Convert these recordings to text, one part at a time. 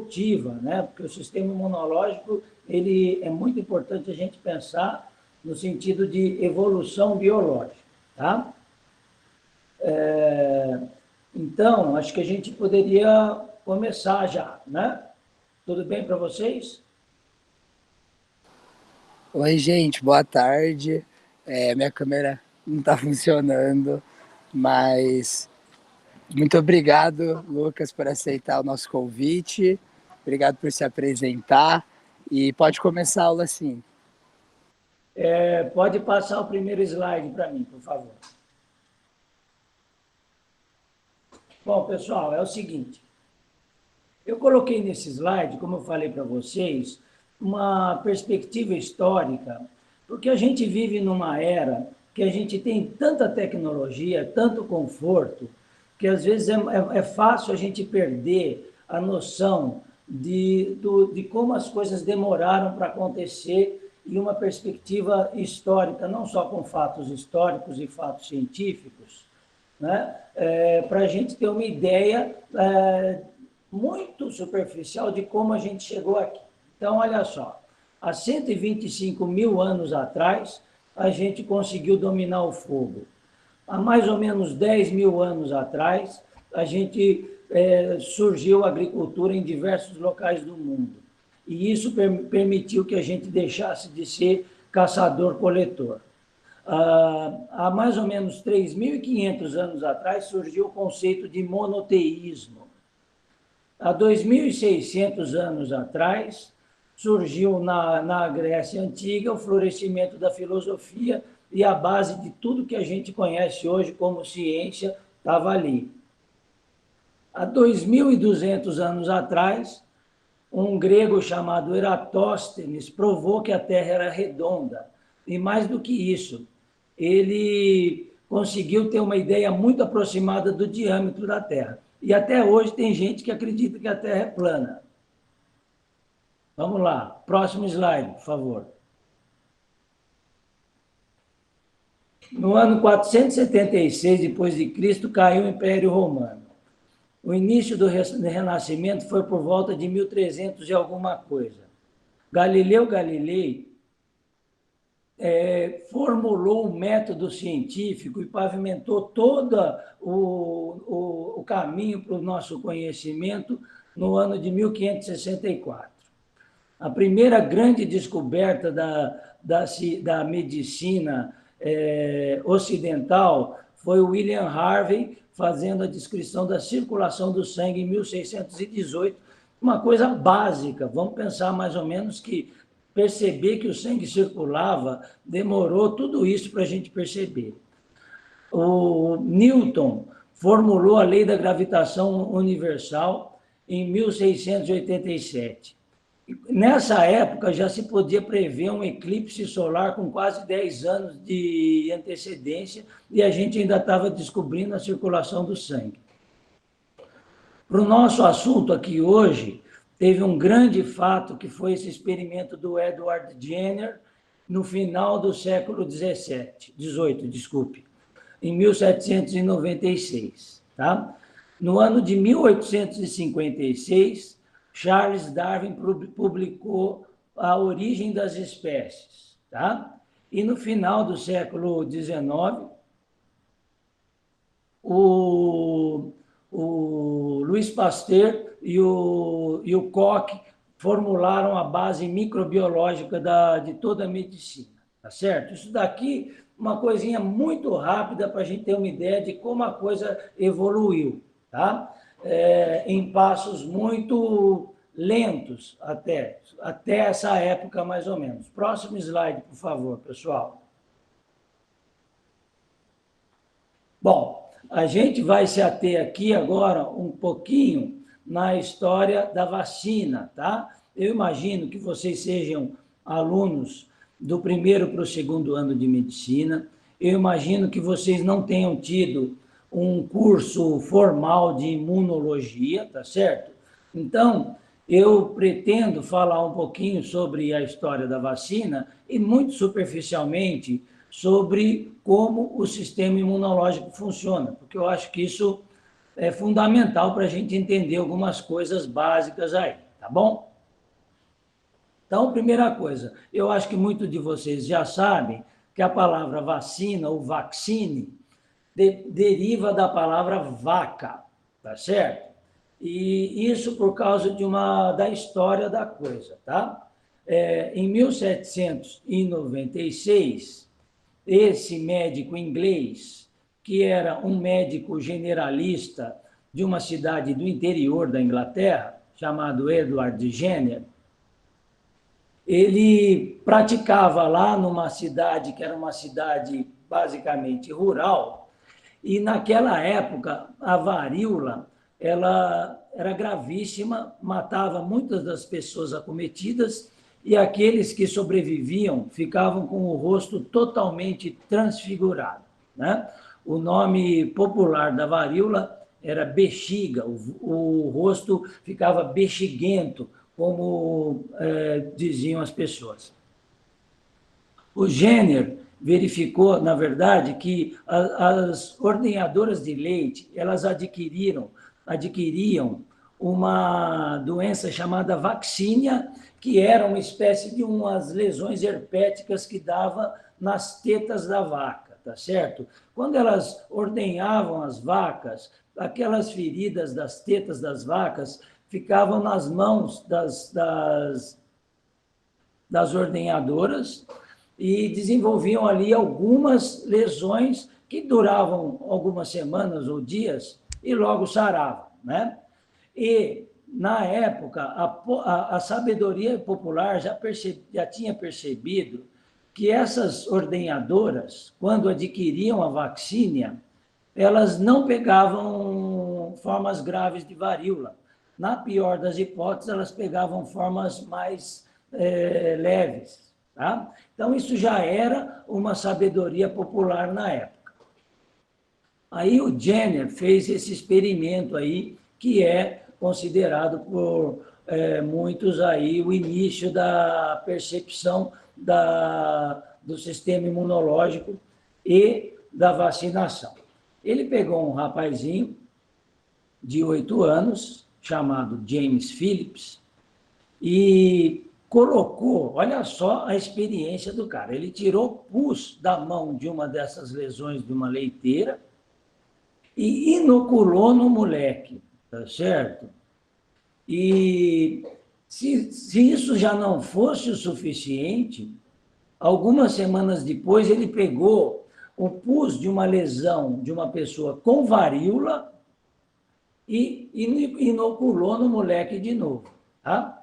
evolutiva, né? Porque o sistema imunológico ele é muito importante a gente pensar no sentido de evolução biológica, tá? Então, acho que a gente poderia começar já, né? Tudo bem para vocês? Oi, gente, boa tarde. Minha câmera não está funcionando, mas muito obrigado, Lucas, por aceitar o nosso convite. Obrigado por se apresentar. E pode começar a aula sim. Pode passar o primeiro slide para mim, por favor. Bom, pessoal, é o seguinte. Eu coloquei nesse slide, como eu falei para vocês, uma perspectiva histórica, porque a gente vive numa era que a gente tem tanta tecnologia, tanto conforto, que às vezes é fácil a gente perder a noção de como as coisas demoraram para acontecer em uma perspectiva histórica, não só com fatos históricos e fatos científicos, né? Para a gente ter uma ideia muito superficial de como a gente chegou aqui. Então, olha só, há 125 mil anos atrás, a gente conseguiu dominar o fogo. Há mais ou menos 10 mil anos atrás, a gente surgiu a agricultura em diversos locais do mundo. E isso permitiu que a gente deixasse de ser caçador-coletor. Há mais ou menos 3.500 anos atrás, surgiu o conceito de monoteísmo. Há 2.600 anos atrás, surgiu na Grécia Antiga o florescimento da filosofia e a base de tudo que a gente conhece hoje como ciência estava ali. Há 2.200 anos atrás, um grego chamado Eratóstenes provou que a Terra era redonda. E mais do que isso, ele conseguiu ter uma ideia muito aproximada do diâmetro da Terra. E até hoje tem gente que acredita que a Terra é plana. Vamos lá, próximo slide, por favor. No ano 476 depois de Cristo caiu o Império Romano. O início do Renascimento foi por volta de 1300 e alguma coisa. Galileu Galilei formulou o método científico e pavimentou todo o caminho para o nosso conhecimento no ano de 1564. A primeira grande descoberta da medicina ocidental foi o William Harvey fazendo a descrição da circulação do sangue em 1618, uma coisa básica. Vamos pensar mais ou menos que perceber que o sangue circulava, demorou tudo isso para a gente perceber. O Newton formulou a lei da gravitação universal em 1687. Nessa época já se podia prever um eclipse solar com quase 10 anos de antecedência e a gente ainda estava descobrindo a circulação do sangue. Para o nosso assunto aqui hoje, teve um grande fato que foi esse experimento do Edward Jenner no final do século XVIII, desculpe, em 1796. Tá? No ano de 1856, Charles Darwin publicou A Origem das Espécies. Tá? E no final do século XIX, o Louis Pasteur e o Koch formularam a base microbiológica de toda a medicina, tá certo? Isso daqui, uma coisinha muito rápida para a gente ter uma ideia de como a coisa evoluiu, tá? Em passos muito lentos até essa época, mais ou menos. Próximo slide, por favor, pessoal. Bom, a gente vai se ater aqui agora um pouquinho na história da vacina, tá? Eu imagino que vocês sejam alunos do primeiro para o segundo ano de medicina. Eu imagino que vocês não tenham tido um curso formal de imunologia, tá certo? Então, eu pretendo falar um pouquinho sobre a história da vacina e, muito superficialmente, sobre como o sistema imunológico funciona, porque eu acho que isso é fundamental para a gente entender algumas coisas básicas aí, tá bom? Então, primeira coisa, eu acho que muitos de vocês já sabem que a palavra vacina ou vaccine deriva da palavra vaca, tá certo? E isso por causa da história da coisa, tá? Em 1796, esse médico inglês, que era um médico generalista de uma cidade do interior da Inglaterra, chamado Edward Jenner, ele praticava lá numa cidade que era uma cidade basicamente rural, e naquela época a varíola ela era gravíssima, matava muitas das pessoas acometidas e aqueles que sobreviviam ficavam com o rosto totalmente transfigurado, né? O nome popular da varíola era bexiga, o rosto ficava bexiguento, como diziam as pessoas. O Jenner verificou, na verdade, que as ordenhadoras de leite, elas adquiriam uma doença chamada vaccínia, que era uma espécie de umas lesões herpéticas que dava nas tetas da vaca, tá certo? Quando elas ordenhavam as vacas, aquelas feridas das tetas das vacas ficavam nas mãos das ordenhadoras e desenvolviam ali algumas lesões que duravam algumas semanas ou dias e logo saravam, né? E, na época, a sabedoria popular já tinha percebido que essas ordenhadoras, quando adquiriam a vaccínia, elas não pegavam formas graves de varíola. Na pior das hipóteses, elas pegavam formas mais leves. Tá? Então, isso já era uma sabedoria popular na época. Aí o Jenner fez esse experimento aí, que é considerado por muitos aí o início da percepção do sistema imunológico e da vacinação. Ele pegou um rapazinho de 8 anos, chamado James Phillips, e colocou, olha só a experiência do cara, ele tirou pus da mão de uma dessas lesões de uma leiteira e inoculou no moleque, tá certo? E se isso já não fosse o suficiente, algumas semanas depois ele pegou o pus de uma lesão de uma pessoa com varíola e inoculou no moleque de novo, tá?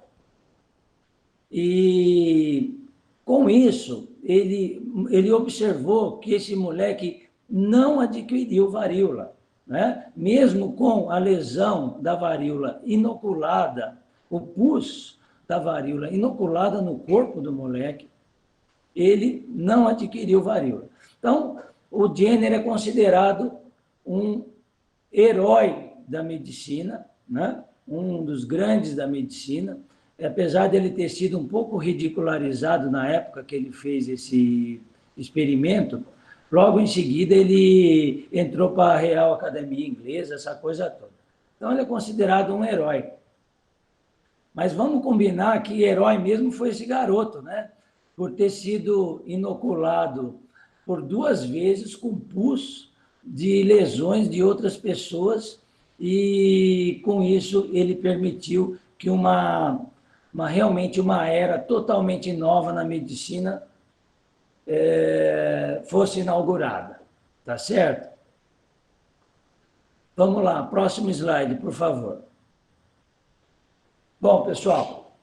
E, com isso, ele observou que esse moleque não adquiriu varíola, né? Mesmo com a lesão da varíola inoculada, o pus da varíola inoculada no corpo do moleque, ele não adquiriu varíola. Então, o Jenner é considerado um herói da medicina, né? Um dos grandes da medicina, apesar dele ter sido um pouco ridicularizado na época que ele fez esse experimento, logo em seguida ele entrou para a Real Academia Inglesa, essa coisa toda. Então ele é considerado um herói. Mas vamos combinar que herói mesmo foi esse garoto, né? Por ter sido inoculado por 2 vezes com pus de lesões de outras pessoas e, com isso, ele permitiu que realmente uma era totalmente nova na medicina fosse inaugurada. Tá certo? Vamos lá, próximo slide, por favor. Bom, pessoal,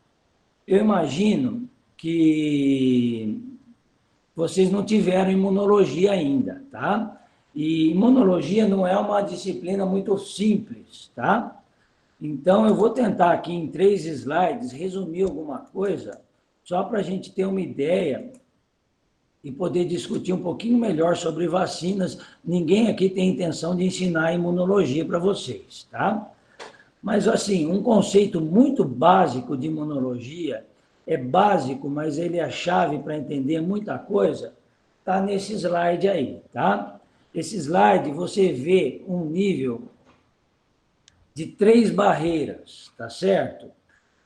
eu imagino que vocês não tiveram imunologia ainda, tá? E imunologia não é uma disciplina muito simples, tá? Então, eu vou tentar aqui em 3 slides resumir alguma coisa, só para a gente ter uma ideia e poder discutir um pouquinho melhor sobre vacinas. Ninguém aqui tem intenção de ensinar imunologia para vocês, tá? Mas, assim, um conceito muito básico de imunologia, é básico, mas ele é a chave para entender muita coisa, está nesse slide aí, tá? Esse slide, você vê um nível de 3 barreiras, tá certo?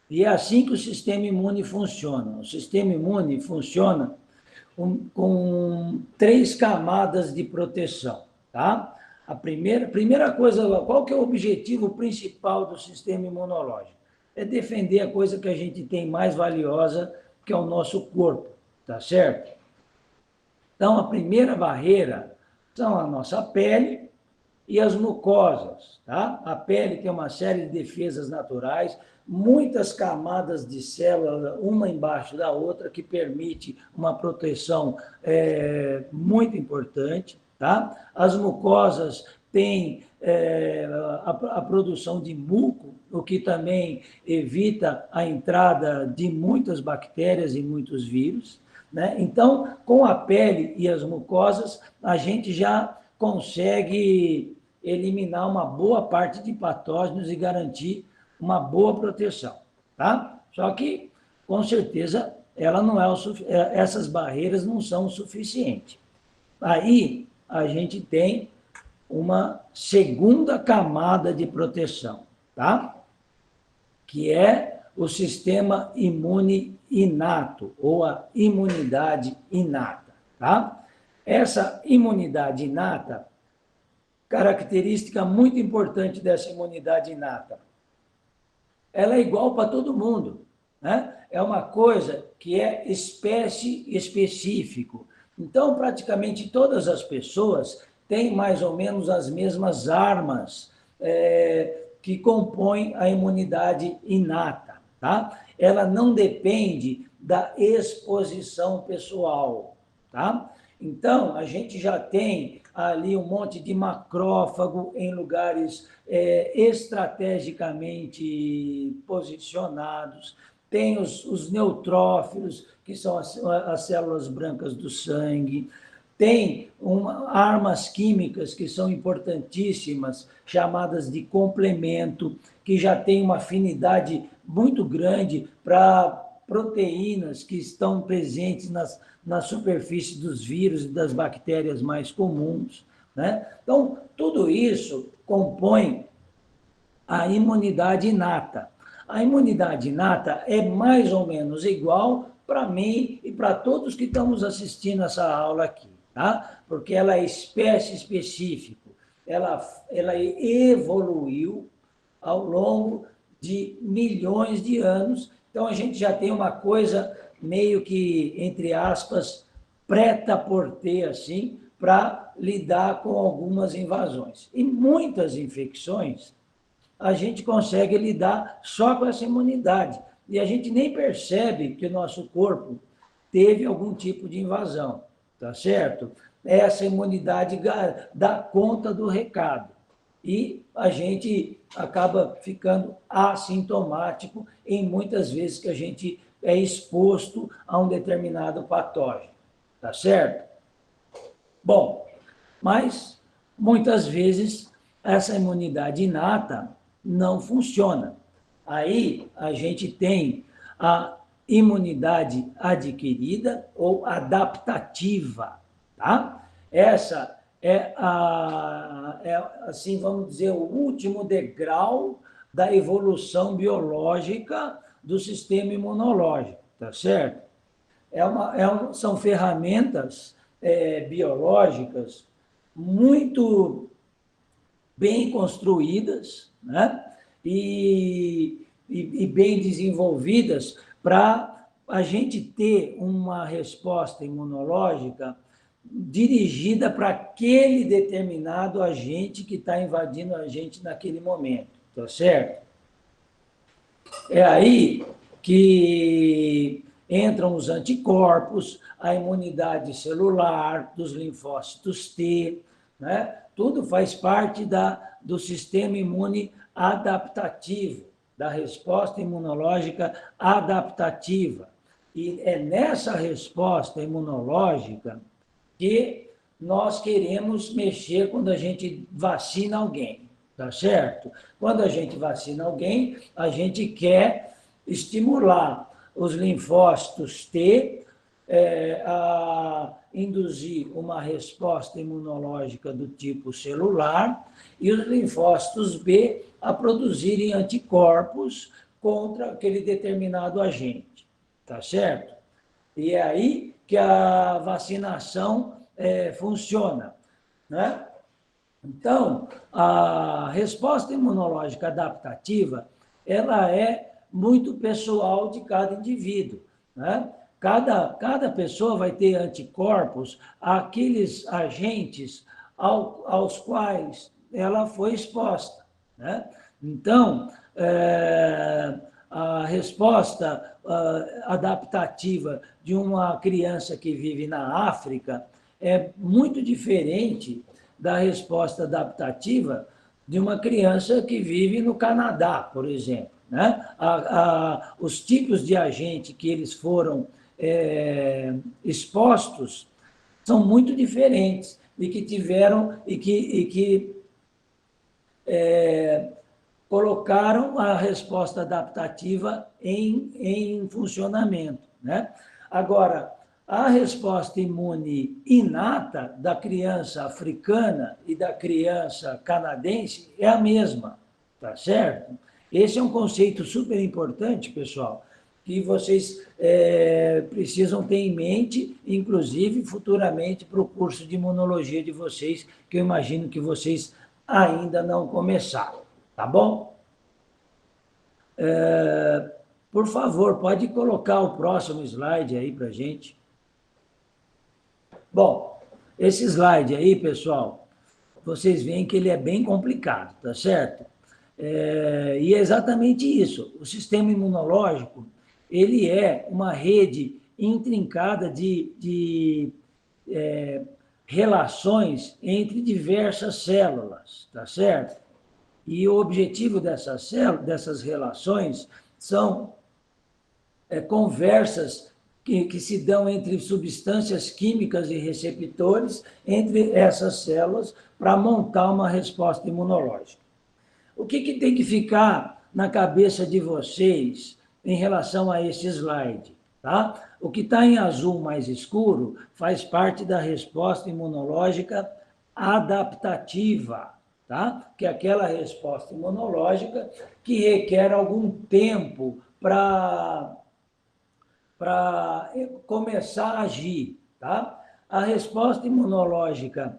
E é assim que o sistema imune funciona. O sistema imune funciona com 3 camadas de proteção, tá? A primeira coisa, qual que é o objetivo principal do sistema imunológico? É defender a coisa que a gente tem mais valiosa, que é o nosso corpo, tá certo? Então, a primeira barreira são a nossa pele e as mucosas, tá? A pele tem uma série de defesas naturais, muitas camadas de célula, uma embaixo da outra, que permite uma proteção muito importante, tá? As mucosas têm a produção de muco, o que também evita a entrada de muitas bactérias e muitos vírus, né? Então, com a pele e as mucosas, a gente já consegue eliminar uma boa parte de patógenos e garantir uma boa proteção, tá? Só que, com certeza, ela não essas barreiras não são o suficiente. Aí, a gente tem uma segunda camada de proteção, tá? Que é o sistema imune inato, ou a imunidade inata, tá? Essa imunidade inata, característica muito importante dessa imunidade inata, ela é igual para todo mundo, né? É uma coisa que é espécie específico. Então, praticamente todas as pessoas têm mais ou menos as mesmas armas que compõem a imunidade inata, tá? Ela não depende da exposição pessoal, tá? Então, a gente já tem ali um monte de macrófago em lugares estrategicamente posicionados, tem os neutrófilos, que são as células brancas do sangue, tem armas químicas que são importantíssimas, chamadas de complemento, que já tem uma afinidade muito grande para proteínas que estão presentes na superfície dos vírus e das bactérias mais comuns, né? Então, tudo isso compõe a imunidade inata. A imunidade inata é mais ou menos igual para mim e para todos que estamos assistindo essa aula aqui, tá? Porque ela é espécie específica, ela evoluiu ao longo de milhões de anos. Então, a gente já tem uma coisa meio que, entre aspas, prêt-à-porter, assim, para lidar com algumas invasões. E muitas infecções a gente consegue lidar só com essa imunidade. E a gente nem percebe que o nosso corpo teve algum tipo de invasão, tá certo? Essa imunidade dá conta do recado. E a gente acaba ficando assintomático em muitas vezes que a gente é exposto a um determinado patógeno, tá certo? Bom, mas muitas vezes essa imunidade inata não funciona. Aí a gente tem a imunidade adquirida ou adaptativa, tá? Essa assim, vamos dizer, o último degrau da evolução biológica do sistema imunológico, tá certo? São ferramentas biológicas muito bem construídas, né? e bem desenvolvidas para a gente ter uma resposta imunológica dirigida para aquele determinado agente que está invadindo a gente naquele momento, tá certo? É aí que entram os anticorpos, a imunidade celular, dos linfócitos T, né? Tudo faz parte do sistema imune adaptativo, da resposta imunológica adaptativa. E é nessa resposta imunológica que nós queremos mexer quando a gente vacina alguém, tá certo? Quando a gente vacina alguém, a gente quer estimular os linfócitos T a induzir uma resposta imunológica do tipo celular e os linfócitos B a produzirem anticorpos contra aquele determinado agente, tá certo? E é aí que a vacinação funciona, né? Então, a resposta imunológica adaptativa, ela é muito pessoal de cada indivíduo, né? Cada pessoa vai ter anticorpos àqueles agentes aos quais ela foi exposta, né? Então, a resposta adaptativa de uma criança que vive na África é muito diferente da resposta adaptativa de uma criança que vive no Canadá, por exemplo, né? Os tipos de agente que eles foram expostos são muito diferentes e que tiveram e que colocaram a resposta adaptativa em funcionamento, né? Agora, a resposta imune inata da criança africana e da criança canadense é a mesma, tá certo? Esse é um conceito super importante, pessoal, que vocês precisam ter em mente, inclusive futuramente para o curso de imunologia de vocês, que eu imagino que vocês ainda não começaram, tá bom? Por favor, pode colocar o próximo slide aí para a gente. Bom, esse slide aí, pessoal, vocês veem que ele é bem complicado, tá certo? E é exatamente isso. O sistema imunológico, ele é uma rede intrincada de relações entre diversas células, tá certo? E o objetivo dessas relações são conversas que se dão entre substâncias químicas e receptores entre essas células para montar uma resposta imunológica. O que tem que ficar na cabeça de vocês em relação a esse slide? Tá? O que está em azul mais escuro faz parte da resposta imunológica adaptativa, tá? Que é aquela resposta imunológica que requer algum tempo para começar a agir, tá? A resposta imunológica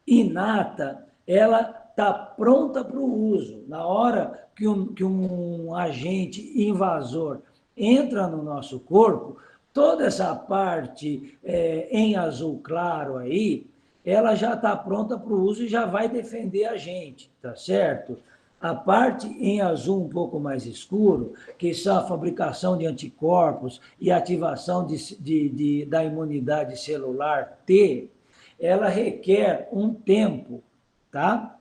inata, ela está pronta para o uso. Na hora que um agente invasor entra no nosso corpo, toda essa parte em azul claro aí, ela já está pronta para o uso e já vai defender a gente, tá certo? A parte em azul um pouco mais escuro, que são a fabricação de anticorpos e ativação da imunidade celular T, ela requer um tempo, tá?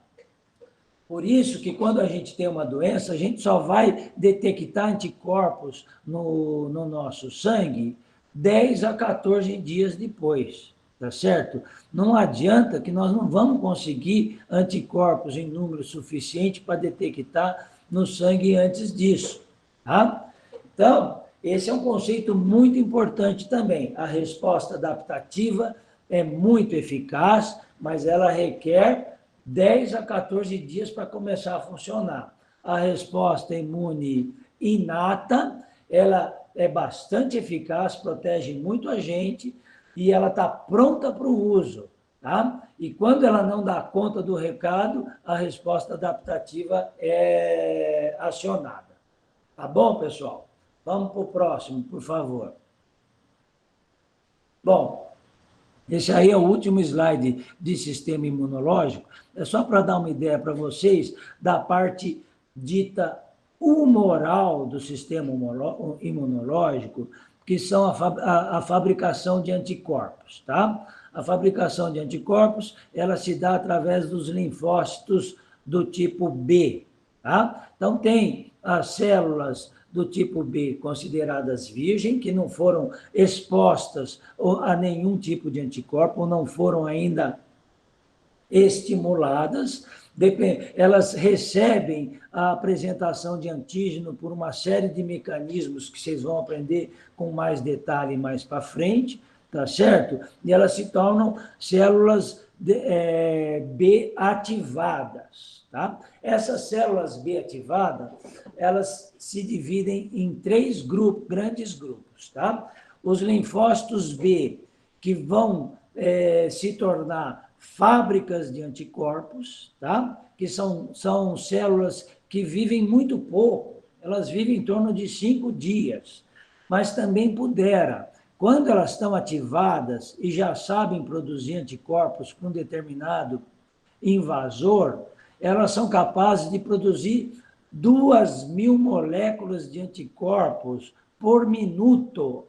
Por isso que quando a gente tem uma doença, a gente só vai detectar anticorpos no nosso sangue 10 a 14 dias depois, tá certo? Não adianta que nós não vamos conseguir anticorpos em número suficiente para detectar no sangue antes disso, tá? Então, esse é um conceito muito importante também. A resposta adaptativa é muito eficaz, mas ela requer 10 a 14 dias para começar a funcionar. A resposta imune inata, ela é bastante eficaz, protege muito a gente e ela está pronta para o uso, tá? E quando ela não dá conta do recado, a resposta adaptativa é acionada. Tá bom, pessoal? Vamos para o próximo, por favor. Bom, esse aí é o último slide de sistema imunológico. É só para dar uma ideia para vocês da parte dita humoral do sistema imunológico, que são a fabricação de anticorpos, tá? A fabricação de anticorpos, ela se dá através dos linfócitos do tipo B, tá? Então, tem as células do tipo B consideradas virgem, que não foram expostas a nenhum tipo de anticorpo, ou não foram ainda estimuladas, elas recebem a apresentação de antígeno por uma série de mecanismos que vocês vão aprender com mais detalhe mais para frente, tá certo? E elas se tornam células B ativadas, tá? Essas células B ativadas, elas se dividem em 3 grupos, grandes grupos, tá? Os linfócitos B, que vão se tornar fábricas de anticorpos, tá? Que são células que vivem muito pouco, elas vivem em torno de 5 dias, mas também pudera. Quando elas estão ativadas e já sabem produzir anticorpos com um determinado invasor, elas são capazes de produzir 2.000 moléculas de anticorpos por minuto,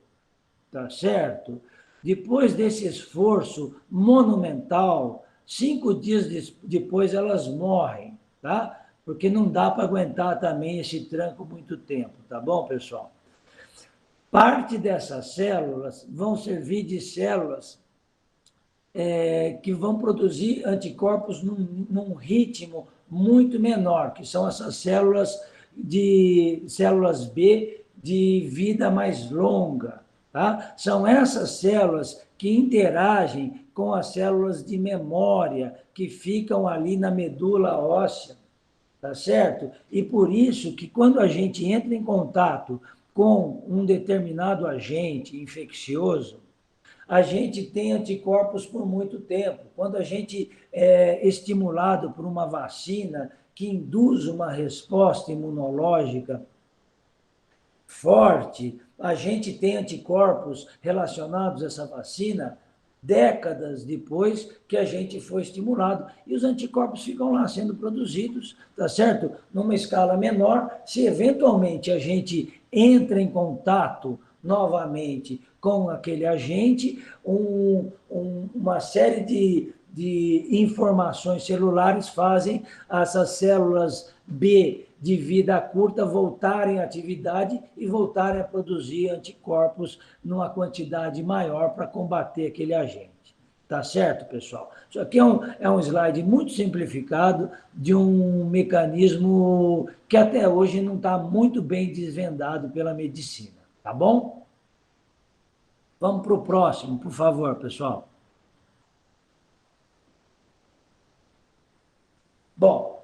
tá certo? Depois desse esforço monumental, 5 dias depois elas morrem, tá? Porque não dá para aguentar também esse tranco muito tempo, tá bom, pessoal? Parte dessas células vão servir de células que vão produzir anticorpos num ritmo muito menor, que são essas células B de vida mais longa. Tá? São essas células que interagem com as células de memória que ficam ali na medula óssea, tá certo? E por isso que quando a gente entra em contato com um determinado agente infeccioso, a gente tem anticorpos por muito tempo. Quando a gente é estimulado por uma vacina que induz uma resposta imunológica forte, a gente tem anticorpos relacionados a essa vacina décadas depois que a gente foi estimulado. E os anticorpos ficam lá sendo produzidos, tá certo? Numa escala menor, se eventualmente a gente entra em contato novamente com aquele agente, uma série de informações celulares fazem essas células B de vida curta voltarem à atividade e voltarem a produzir anticorpos numa quantidade maior para combater aquele agente. Tá certo, pessoal? Isso aqui é um slide muito simplificado de um mecanismo que até hoje não está muito bem desvendado pela medicina. Tá bom? Vamos para o próximo, por favor, pessoal. Bom,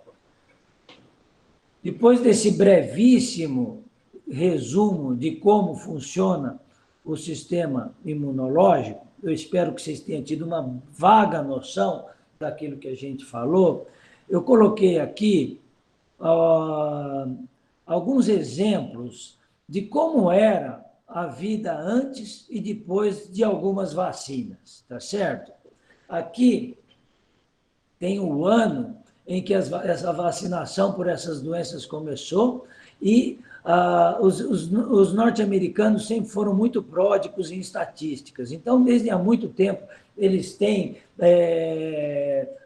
depois desse brevíssimo resumo de como funciona o sistema imunológico, eu espero que vocês tenham tido uma vaga noção daquilo que a gente falou. Eu coloquei aqui alguns exemplos de como era a vida antes e depois de algumas vacinas, tá certo? Aqui tem o ano em que essa vacinação por essas doenças começou e os norte-americanos sempre foram muito pródigos em estatísticas. Então, desde há muito tempo, eles têm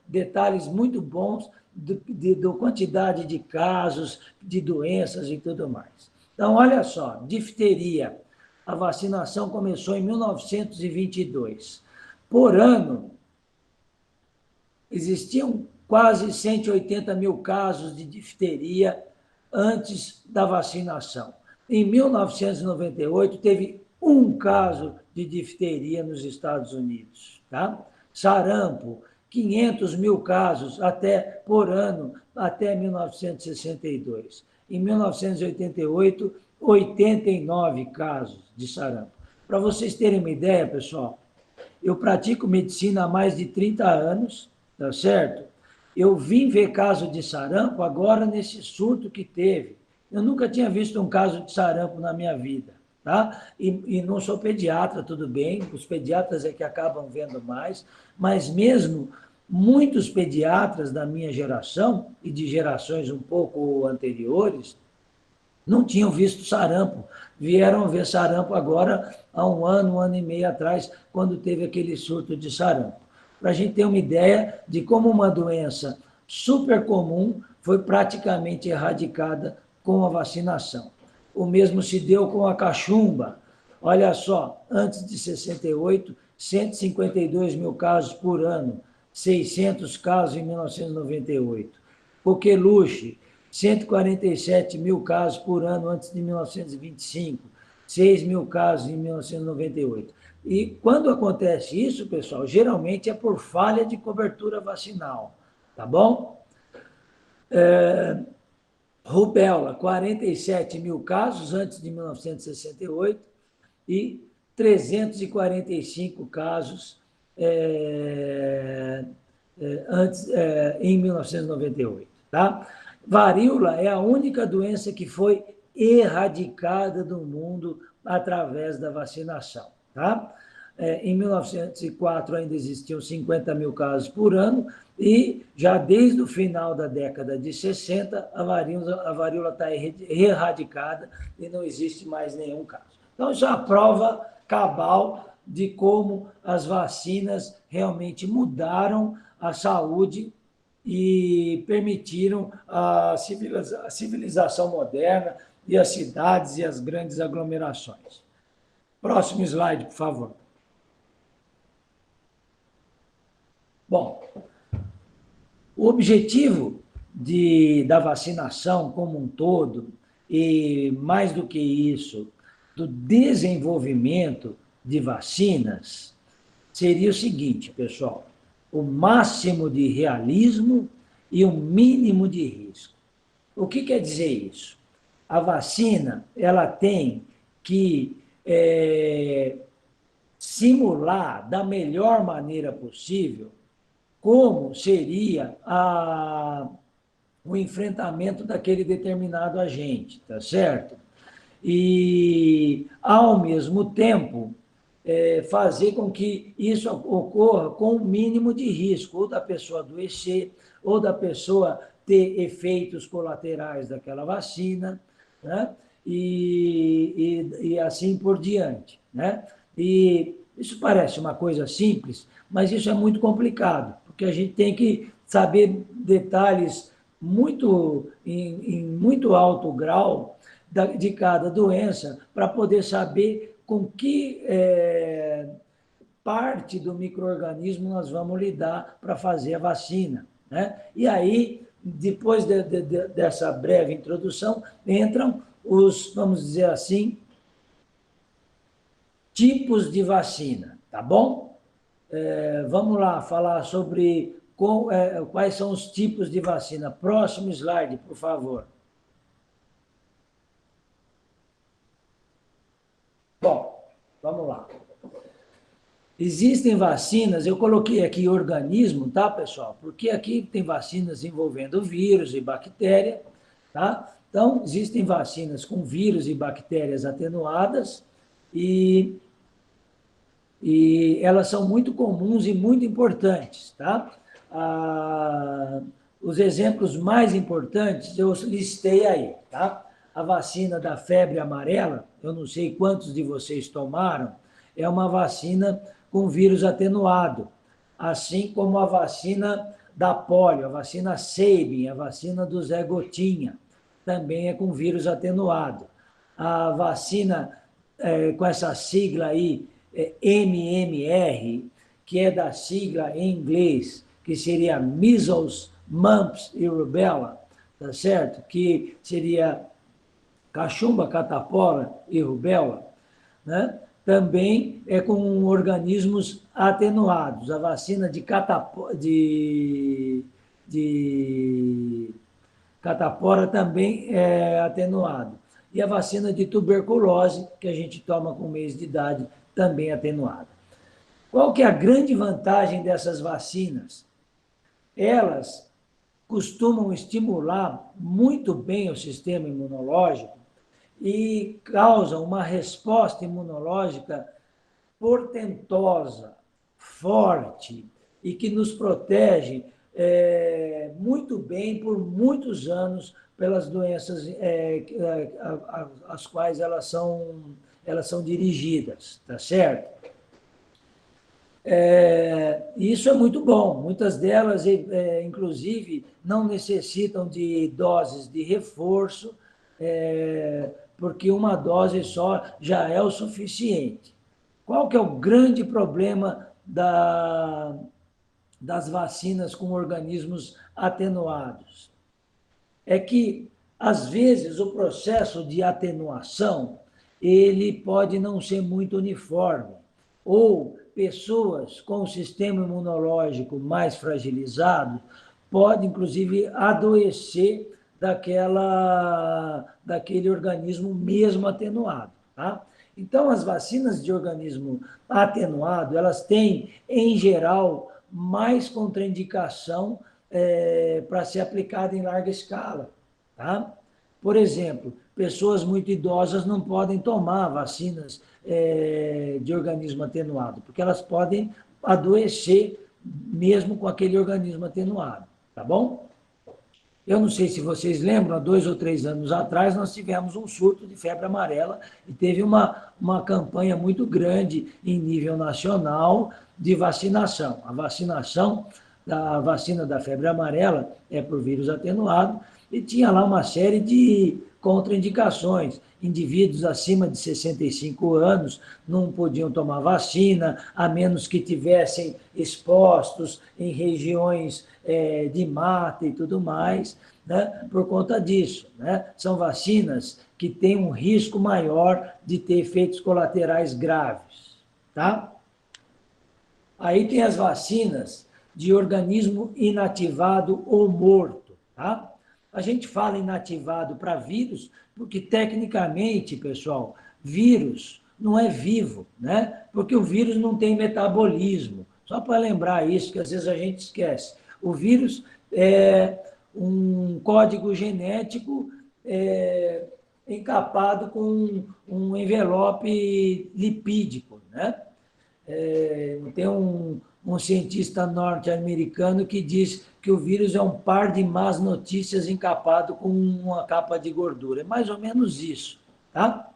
detalhes muito bons da quantidade de casos, de doenças e tudo mais. Então, olha só, difteria. A vacinação começou em 1922. Por ano, existiam quase 180 mil casos de difteria antes da vacinação. Em 1998, teve um caso de difteria nos Estados Unidos. Tá? Sarampo, 500 mil casos por ano até 1962. Em 1988, 89 casos de sarampo. Para vocês terem uma ideia, pessoal, eu pratico medicina há mais de 30 anos, tá certo? Eu vim ver caso de sarampo agora nesse surto que teve. Eu nunca tinha visto um caso de sarampo na minha vida, tá? E não sou pediatra, tudo bem, os pediatras é que acabam vendo mais, mas mesmo muitos pediatras da minha geração e de gerações um pouco anteriores não tinham visto sarampo. Vieram ver sarampo agora há um ano e meio atrás, quando teve aquele surto de sarampo. Para a gente ter uma ideia de como uma doença super comum foi praticamente erradicada com a vacinação. O mesmo se deu com a cachumba. Olha só, antes de 68, 152 mil casos por ano, 600 casos em 1998. Coqueluche, 147 mil casos por ano antes de 1925, 6 mil casos em 1998. E quando acontece isso, pessoal, geralmente é por falha de cobertura vacinal, tá bom? Rubéola, 47 mil casos antes de 1968 e 345 casos em 1998. Tá? Varíola é a única doença que foi erradicada do mundo através da vacinação. Tá? Em 1904 ainda existiam 50 mil casos por ano e já desde o final da década de 60 a varíola está erradicada e não existe mais nenhum caso. Então, isso é a prova cabal de como as vacinas realmente mudaram a saúde e permitiram a civilização moderna e as cidades e as grandes aglomerações. Próximo slide, por favor. Bom, o objetivo da vacinação como um todo, e mais do que isso, do desenvolvimento de vacinas, seria o seguinte, pessoal: o máximo de realismo e o mínimo de risco. O que quer dizer isso? A vacina, ela tem que simular da melhor maneira possível como seria o enfrentamento daquele determinado agente, tá certo? E, ao mesmo tempo, fazer com que isso ocorra com o mínimo de risco, ou da pessoa adoecer, ou da pessoa ter efeitos colaterais daquela vacina, né? E assim por diante, né? E isso parece uma coisa simples, mas isso é muito complicado, porque a gente tem que saber detalhes em muito alto grau de cada doença para poder saber com que parte do micro-organismo nós vamos lidar para fazer a vacina. Né? E aí, depois dessa breve introdução, entram os, vamos dizer assim, tipos de vacina, tá bom? Vamos lá falar sobre quais são os tipos de vacina. Próximo slide, por favor. Bom, vamos lá. Existem vacinas, eu coloquei aqui organismo, tá, pessoal? Porque aqui tem vacinas envolvendo vírus e bactéria, tá? Então, existem vacinas com vírus e bactérias atenuadas e elas são muito comuns e muito importantes, tá? Os exemplos mais importantes eu listei aí, tá? A vacina da febre amarela, eu não sei quantos de vocês tomaram, é uma vacina com vírus atenuado, assim como a vacina da polio, a vacina Sabin, a vacina do Zé Gotinha, também é com vírus atenuado. A vacina com essa sigla aí, MMR, que é da sigla em inglês, que seria Measles, Mumps e Rubella, tá certo? Que seria cachumba, catapora e rubéola, né? Também é com organismos atenuados. A vacina de catapora também é atenuado. E a vacina de tuberculose, que a gente toma com um mês de idade, também atenuada. Qual que é a grande vantagem dessas vacinas? Elas costumam estimular muito bem o sistema imunológico e causam uma resposta imunológica portentosa, forte, e que nos protege muito bem por muitos anos pelas doenças às quais elas são dirigidas, tá certo? Isso é muito bom. Muitas delas, inclusive, não necessitam de doses de reforço, porque uma dose só já é o suficiente. Qual que é o grande problema das vacinas com organismos atenuados? É que, às vezes, o processo de atenuação ele pode não ser muito uniforme, ou pessoas com o sistema imunológico mais fragilizado podem, inclusive, adoecer daquele organismo mesmo atenuado. Tá? Então, as vacinas de organismo atenuado, elas têm, em geral, mais contraindicação para ser aplicada em larga escala. Tá? Por exemplo, pessoas muito idosas não podem tomar vacinas de organismo atenuado, porque elas podem adoecer mesmo com aquele organismo atenuado, tá bom? Eu não sei se vocês lembram, há 2 ou 3 anos atrás, nós tivemos um surto de febre amarela e teve uma campanha muito grande em nível nacional de vacinação. A vacinação da vacina da febre amarela é por vírus atenuado e tinha lá uma série de contraindicações. Indivíduos acima de 65 anos não podiam tomar vacina, a menos que tivessem expostos em regiões de mata e tudo mais, né, por conta disso. Né? São vacinas que têm um risco maior de ter efeitos colaterais graves. Tá? Aí tem as vacinas de organismo inativado ou morto. Tá? A gente fala inativado para vírus, porque tecnicamente, pessoal, vírus não é vivo, né? Porque o vírus não tem metabolismo. Só para lembrar isso, que às vezes a gente esquece. O vírus é um código genético encapado com um envelope lipídico, né? Tem um cientista norte-americano que diz que o vírus é um par de más notícias encapado com uma capa de gordura. É mais ou menos isso, tá?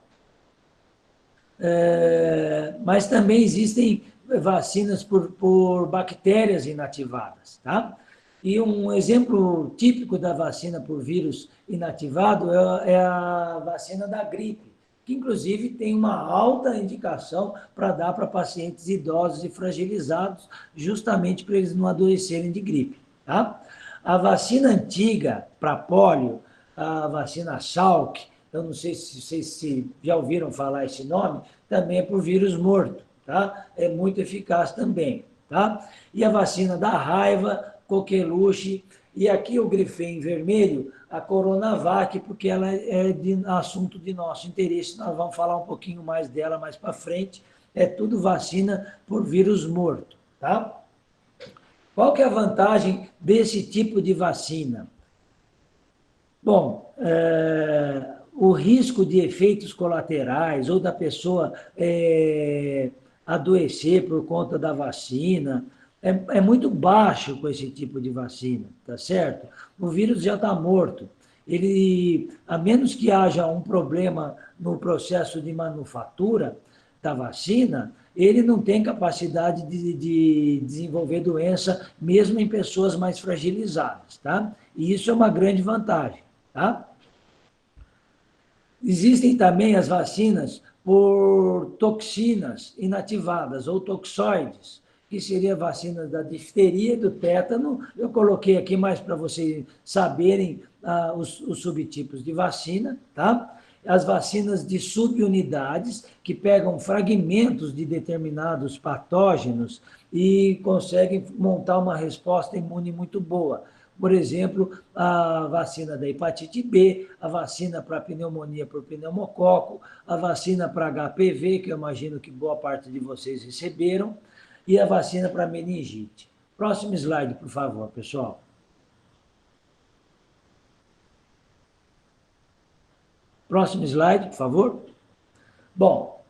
Mas também existem vacinas por bactérias inativadas, tá? E um exemplo típico da vacina por vírus inativado é a vacina da gripe, que inclusive tem uma alta indicação para dar para pacientes idosos e fragilizados, justamente para eles não adoecerem de gripe. Tá? A vacina antiga para pólio, a vacina Salk, eu não sei se vocês já ouviram falar esse nome, também é por vírus morto, tá? É muito eficaz também, tá? E a vacina da raiva, coqueluche, e aqui eu grifei em vermelho a Coronavac, porque ela é assunto de nosso interesse, nós vamos falar um pouquinho mais dela mais para frente, é tudo vacina por vírus morto, tá? Qual que é a vantagem desse tipo de vacina? Bom, o risco de efeitos colaterais ou da pessoa adoecer por conta da vacina é muito baixo com esse tipo de vacina, tá certo? O vírus já está morto. Ele, a menos que haja um problema no processo de manufatura da vacina, ele não tem capacidade de desenvolver doença, mesmo em pessoas mais fragilizadas, tá? E isso é uma grande vantagem, tá? Existem também as vacinas por toxinas inativadas ou toxoides, que seria a vacina da difteria e do tétano. Eu coloquei aqui mais para vocês saberem os subtipos de vacina, tá? As vacinas de subunidades, que pegam fragmentos de determinados patógenos e conseguem montar uma resposta imune muito boa. Por exemplo, a vacina da hepatite B, a vacina para pneumonia por pneumococo, a vacina para HPV, que eu imagino que boa parte de vocês receberam, e a vacina para meningite. Próximo slide, por favor, pessoal. Próximo slide, por favor. Bom,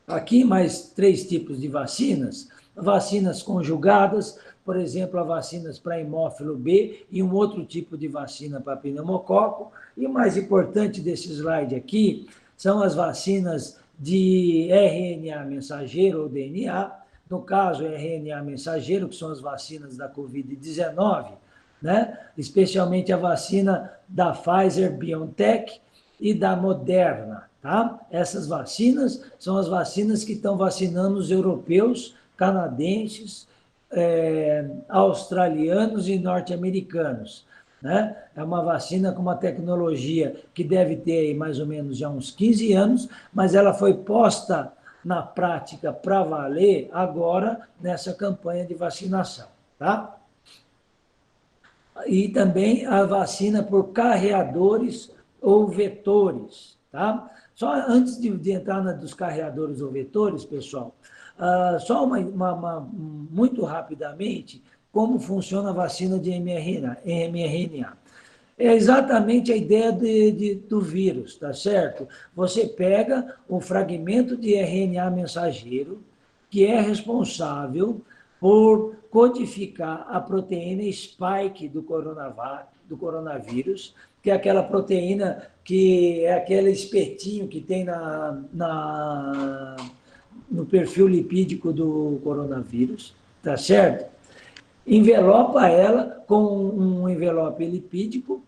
aqui mais 3 tipos de vacinas. Vacinas conjugadas, por exemplo, as vacinas para hemófilo B e um outro tipo de vacina para pneumococo. E o mais importante desse slide aqui são as vacinas de RNA mensageiro ou DNA, no caso, RNA mensageiro, que são as vacinas da Covid-19, né? Especialmente a vacina da Pfizer-BioNTech e da Moderna. Tá? Essas vacinas são as vacinas que estão vacinando os europeus, canadenses, australianos e norte-americanos. né? É uma vacina com uma tecnologia que deve ter aí mais ou menos já uns 15 anos, mas ela foi posta na prática para valer agora nessa campanha de vacinação, tá? E também a vacina por carreadores ou vetores, tá? Só antes de entrar dos carreadores ou vetores, pessoal, só muito rapidamente, como funciona a vacina de mRNA. É exatamente a ideia do vírus, tá certo? Você pega um fragmento de RNA mensageiro, que é responsável por codificar a proteína spike do coronavírus, que é aquela proteína que é aquele espetinho que tem no perfil lipídico do coronavírus, tá certo? Envelopa ela com um envelope lipídico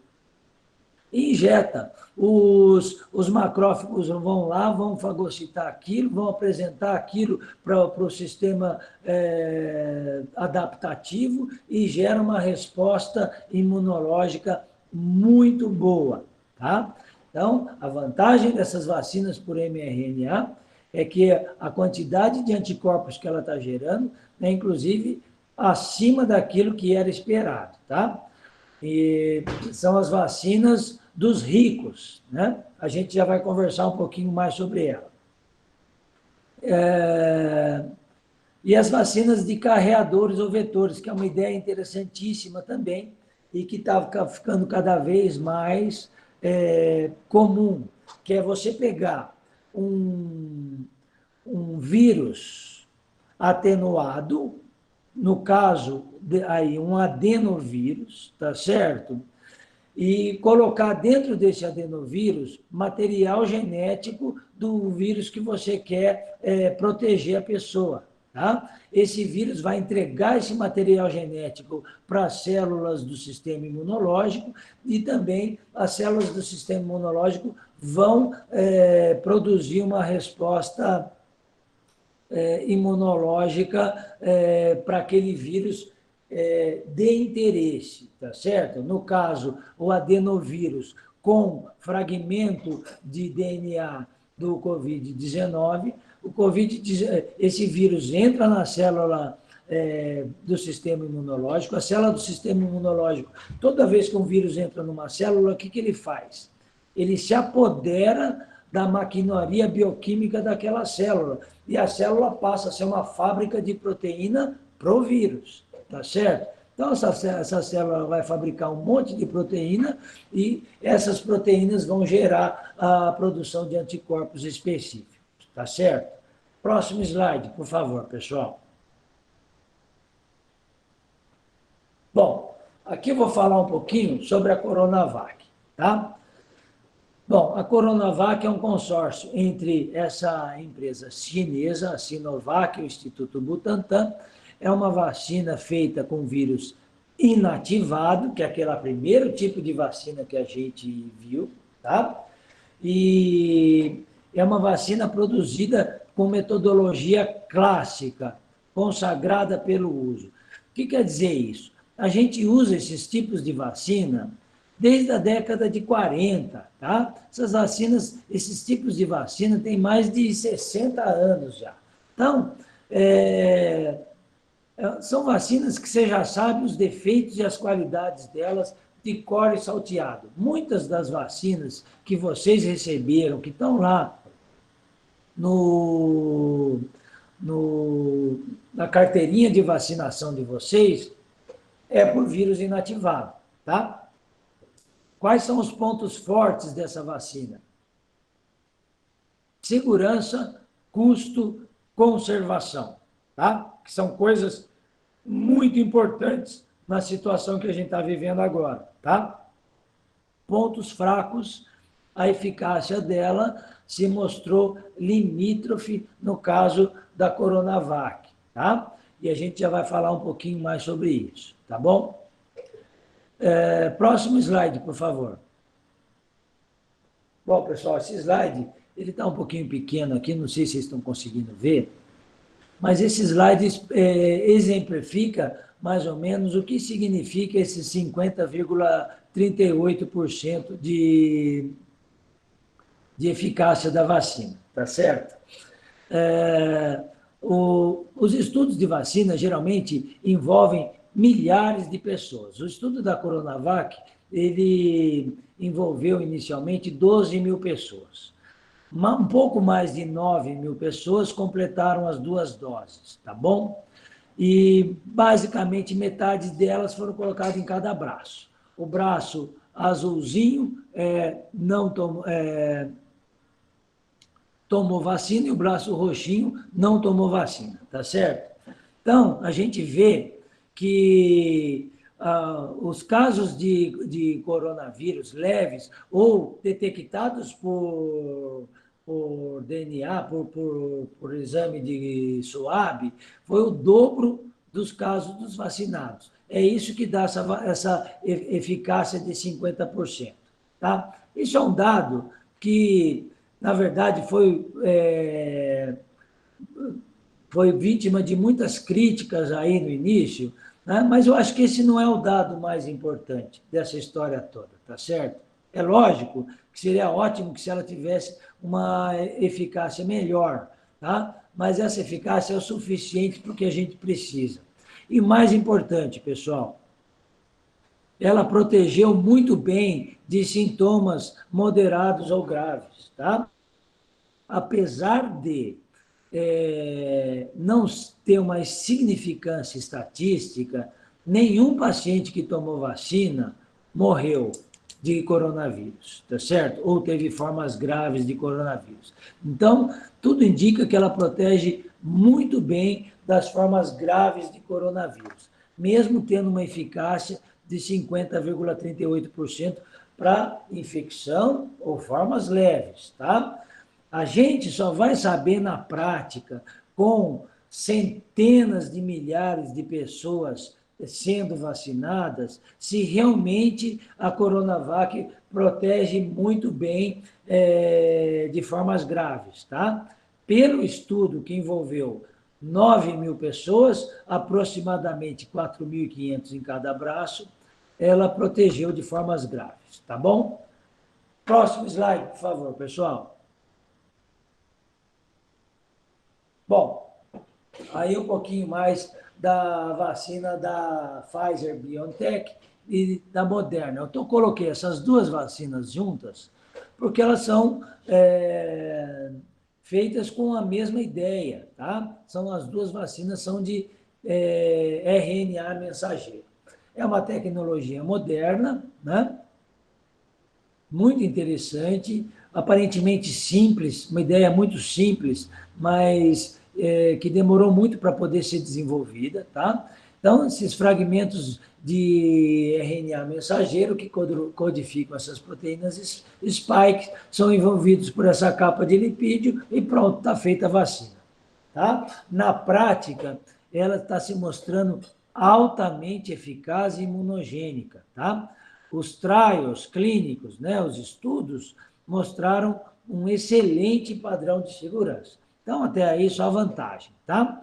e injeta. Os macrófagos vão lá, vão fagocitar aquilo, vão apresentar aquilo para o sistema adaptativo e gera uma resposta imunológica muito boa. Tá? Então, a vantagem dessas vacinas por mRNA é que a quantidade de anticorpos que ela está gerando é, inclusive, acima daquilo que era esperado. Tá? E são as vacinas dos ricos, né? A gente já vai conversar um pouquinho mais sobre ela. E as vacinas de carreadores ou vetores, que é uma ideia interessantíssima também e que está ficando cada vez mais comum, que é você pegar um vírus atenuado, no caso, aí, um adenovírus, tá certo? E colocar dentro desse adenovírus material genético do vírus que você quer proteger a pessoa. Tá? Esse vírus vai entregar esse material genético para as células do sistema imunológico e também as células do sistema imunológico vão produzir uma resposta imunológica para aquele vírus de interesse, tá certo? No caso, o adenovírus com fragmento de DNA do Covid-19, esse vírus entra na célula do sistema imunológico, a célula do sistema imunológico, toda vez que um vírus entra numa célula, o que ele faz? Ele se apodera da maquinaria bioquímica daquela célula, e a célula passa a ser uma fábrica de proteína pro vírus, tá certo? Então, essa célula vai fabricar um monte de proteína e essas proteínas vão gerar a produção de anticorpos específicos, tá certo? Próximo slide, por favor, pessoal. Bom, aqui eu vou falar um pouquinho sobre a Coronavac, tá? Bom, a Coronavac é um consórcio entre essa empresa chinesa, a Sinovac e o Instituto Butantan. É uma vacina feita com vírus inativado, que é aquele primeiro tipo de vacina que a gente viu, tá? E é uma vacina produzida com metodologia clássica, consagrada pelo uso. O que quer dizer isso? A gente usa esses tipos de vacina desde a década de 40, tá? Essas vacinas, esses tipos de vacina têm mais de 60 anos já. Então, são vacinas que você já sabe os defeitos e as qualidades delas de cor e salteado. Muitas das vacinas que vocês receberam, que estão lá na carteirinha de vacinação de vocês, é por vírus inativado, tá? Quais são os pontos fortes dessa vacina? Segurança, custo, conservação, tá? Que são coisas muito importantes na situação que a gente está vivendo agora, tá? Pontos fracos, a eficácia dela se mostrou limítrofe no caso da Coronavac, tá? E a gente já vai falar um pouquinho mais sobre isso, tá bom? Próximo slide, por favor. Bom, pessoal, esse slide ele está um pouquinho pequeno aqui, não sei se vocês estão conseguindo ver, mas esse slide exemplifica mais ou menos o que significa esses 50,3 38% de eficácia da vacina, tá certo? Os estudos de vacina geralmente envolvem milhares de pessoas. O estudo da Coronavac, ele envolveu inicialmente 12 mil pessoas. Um pouco mais de 9 mil pessoas completaram as 2 doses, tá bom? E, basicamente, metade delas foram colocadas em cada braço. O braço azulzinho não tomou vacina e o braço roxinho não tomou vacina, tá certo? Então, a gente vê que os casos de coronavírus leves ou detectados por DNA, por exame de SWAB, foi o dobro dos casos dos vacinados. É isso que dá essa eficácia de 50%. Tá? Isso é um dado que, na verdade, foi vítima de muitas críticas aí no início, né? Mas eu acho que esse não é o dado mais importante dessa história toda, tá certo? É lógico que seria ótimo que se ela tivesse uma eficácia melhor, tá? Mas essa eficácia é o suficiente para o que a gente precisa. E mais importante, pessoal, ela protegeu muito bem de sintomas moderados ou graves, tá? Apesar de não ter uma significância estatística, nenhum paciente que tomou vacina morreu de coronavírus, tá certo? Ou teve formas graves de coronavírus. Então, tudo indica que ela protege muito bem das formas graves de coronavírus, mesmo tendo uma eficácia de 50,38% para infecção ou formas leves, tá? A gente só vai saber na prática, com centenas de milhares de pessoas sendo vacinadas, se realmente a Coronavac protege muito bem de formas graves, tá? Pelo estudo que envolveu 9 mil pessoas, aproximadamente 4.500 em cada braço, ela protegeu de formas graves, tá bom? Próximo slide, por favor, pessoal. Bom, aí um pouquinho mais da vacina da Pfizer-BioNTech e da Moderna. Eu coloquei essas 2 vacinas juntas porque elas são feitas com a mesma ideia, tá? As 2 vacinas são de RNA mensageiro. É uma tecnologia moderna, né? Muito interessante, aparentemente simples, uma ideia muito simples, mas que demorou muito para poder ser desenvolvida, tá? Então, esses fragmentos de RNA mensageiro que codificam essas proteínas spike são envolvidos por essa capa de lipídio e pronto, está feita a vacina, tá? Na prática, ela está se mostrando altamente eficaz e imunogênica, tá? Os trials clínicos, né, os estudos, mostraram um excelente padrão de segurança. Então, até aí, só vantagem, tá?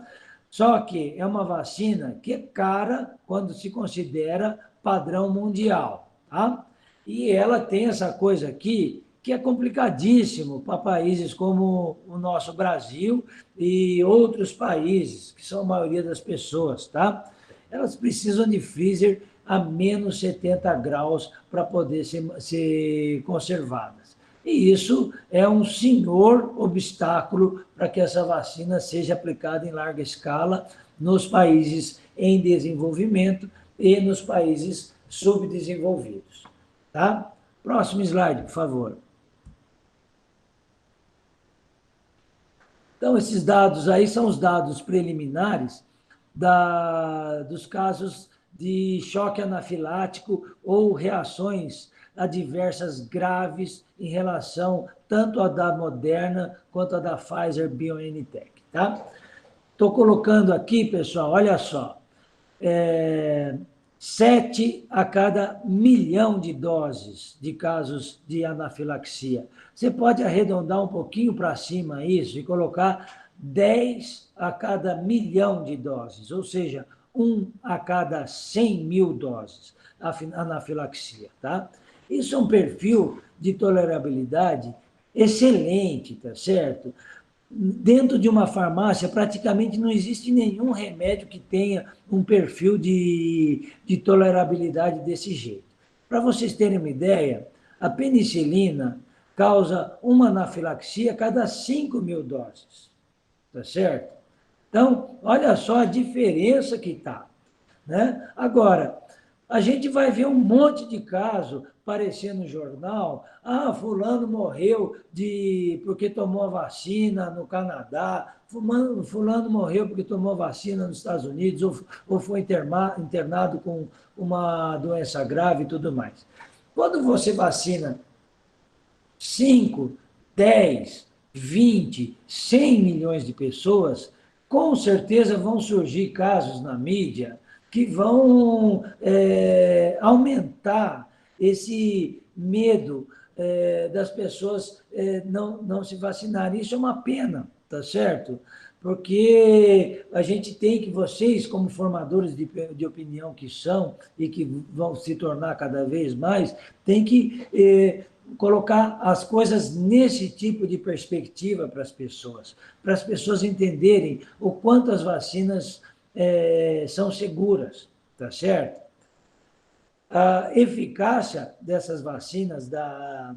Só que é uma vacina que é cara quando se considera padrão mundial, tá? E ela tem essa coisa aqui que é complicadíssimo para países como o nosso Brasil e outros países, que são a maioria das pessoas, tá? Elas precisam de freezer a menos 70 graus para poder ser conservadas. E isso é um senhor obstáculo para que essa vacina seja aplicada em larga escala nos países em desenvolvimento e nos países subdesenvolvidos. Tá? Próximo slide, por favor. Então, esses dados aí são os dados preliminares dos casos de choque anafilático ou reações adversas graves em relação tanto à da Moderna quanto à da Pfizer-BioNTech, tá? Estou colocando aqui, pessoal, olha só, 7 a cada 1.000.000 de doses de casos de anafilaxia. Você pode arredondar um pouquinho para cima isso e colocar 10 a cada 1.000.000 de doses, ou seja, 1 a cada 100 mil doses, a anafilaxia, tá? Isso é um perfil de tolerabilidade excelente, tá certo? Dentro de uma farmácia, praticamente não existe nenhum remédio que tenha um perfil de tolerabilidade desse jeito. Para vocês terem uma ideia, a penicilina causa uma anafilaxia a cada 5 mil doses, tá certo? Então, olha só a diferença que está, né? Agora, a gente vai ver um monte de caso aparecer no jornal. Ah, fulano morreu porque tomou a vacina no Canadá, fulano morreu porque tomou a vacina nos Estados Unidos, ou foi internado com uma doença grave e tudo mais. Quando você vacina 5, 10, 20, 100 milhões de pessoas, com certeza vão surgir casos na mídia que vão aumentar esse medo das pessoas não se vacinarem. Isso é uma pena, tá certo? Porque a gente tem que, vocês, como formadores de opinião que são e que vão se tornar cada vez mais, tem que colocar as coisas nesse tipo de perspectiva para as pessoas entenderem o quanto as vacinas são seguras, tá certo? A eficácia dessas vacinas da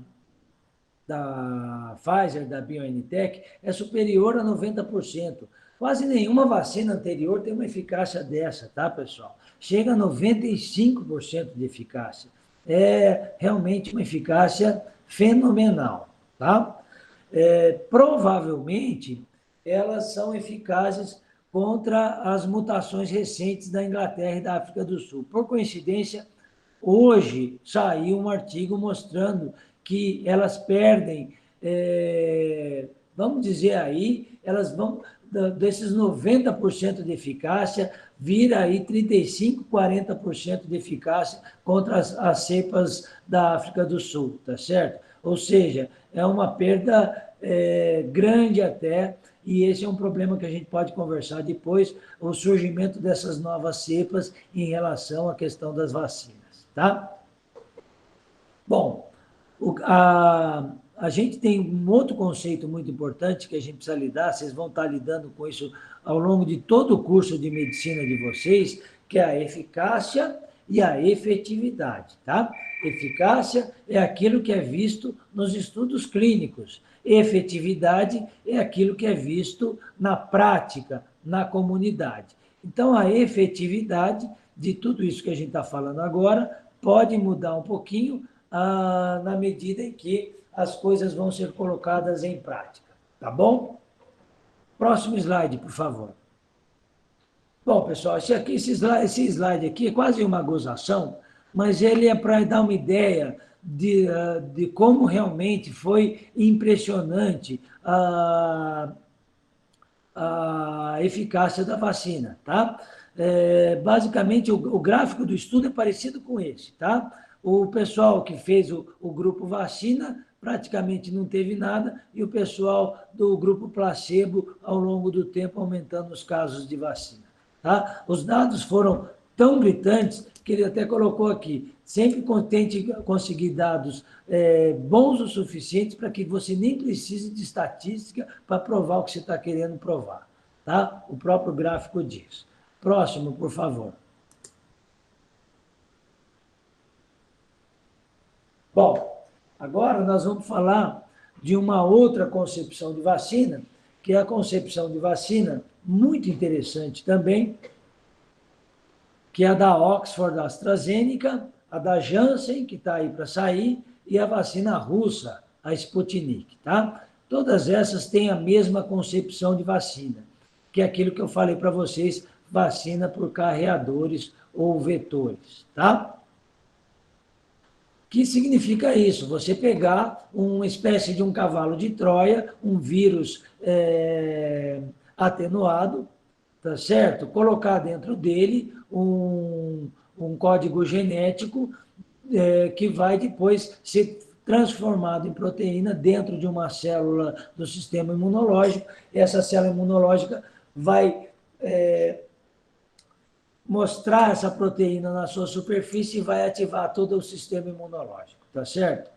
Pfizer, da BioNTech, é superior a 90%. Quase nenhuma vacina anterior tem uma eficácia dessa, tá, pessoal? Chega a 95% de eficácia. É realmente uma eficácia fenomenal, tá? Provavelmente, elas são eficazes contra as mutações recentes da Inglaterra e da África do Sul. Por coincidência, hoje saiu um artigo mostrando que elas perdem, vamos dizer aí, elas vão, desses 90% de eficácia, vira aí 35%, 40% de eficácia contra as cepas da África do Sul, tá certo? Ou seja, é uma perda grande até, e esse é um problema que a gente pode conversar depois, o surgimento dessas novas cepas em relação à questão das vacinas, tá? Bom, a gente tem um outro conceito muito importante que a gente precisa lidar, vocês vão estar lidando com isso ao longo de todo o curso de medicina de vocês, que é a eficácia e a efetividade, tá? Eficácia é aquilo que é visto nos estudos clínicos. Efetividade é aquilo que é visto na prática, na comunidade. Então, a efetividade de tudo isso que a gente está falando agora pode mudar um pouquinho na medida em que as coisas vão ser colocadas em prática. Tá bom? Próximo slide, por favor. Bom, pessoal, esse slide aqui é quase uma gozação, mas ele é para dar uma ideia de como realmente foi impressionante a eficácia da vacina, tá? Basicamente, o gráfico do estudo é parecido com esse, tá? O pessoal que fez o grupo vacina praticamente não teve nada, e o pessoal do grupo placebo, ao longo do tempo, aumentando os casos de vacina. Tá? Os dados foram tão gritantes que ele até colocou aqui, sempre tente conseguir dados bons o suficiente para que você nem precise de estatística para provar o que você está querendo provar. Tá? O próprio gráfico diz. Próximo, por favor. Bom, agora nós vamos falar de uma outra concepção de vacina, que é a concepção de vacina muito interessante também, que é a da Oxford AstraZeneca, a da Janssen, que está aí para sair, e a vacina russa, a Sputnik, tá? Todas essas têm a mesma concepção de vacina, que é aquilo que eu falei para vocês, vacina por carreadores ou vetores, tá? Que significa isso? Você pegar uma espécie de um cavalo de Troia, um vírus atenuado, tá certo? Colocar dentro dele um código genético que vai depois ser transformado em proteína dentro de uma célula do sistema imunológico. Essa célula imunológica vai mostrar essa proteína na sua superfície e vai ativar todo o sistema imunológico, tá certo?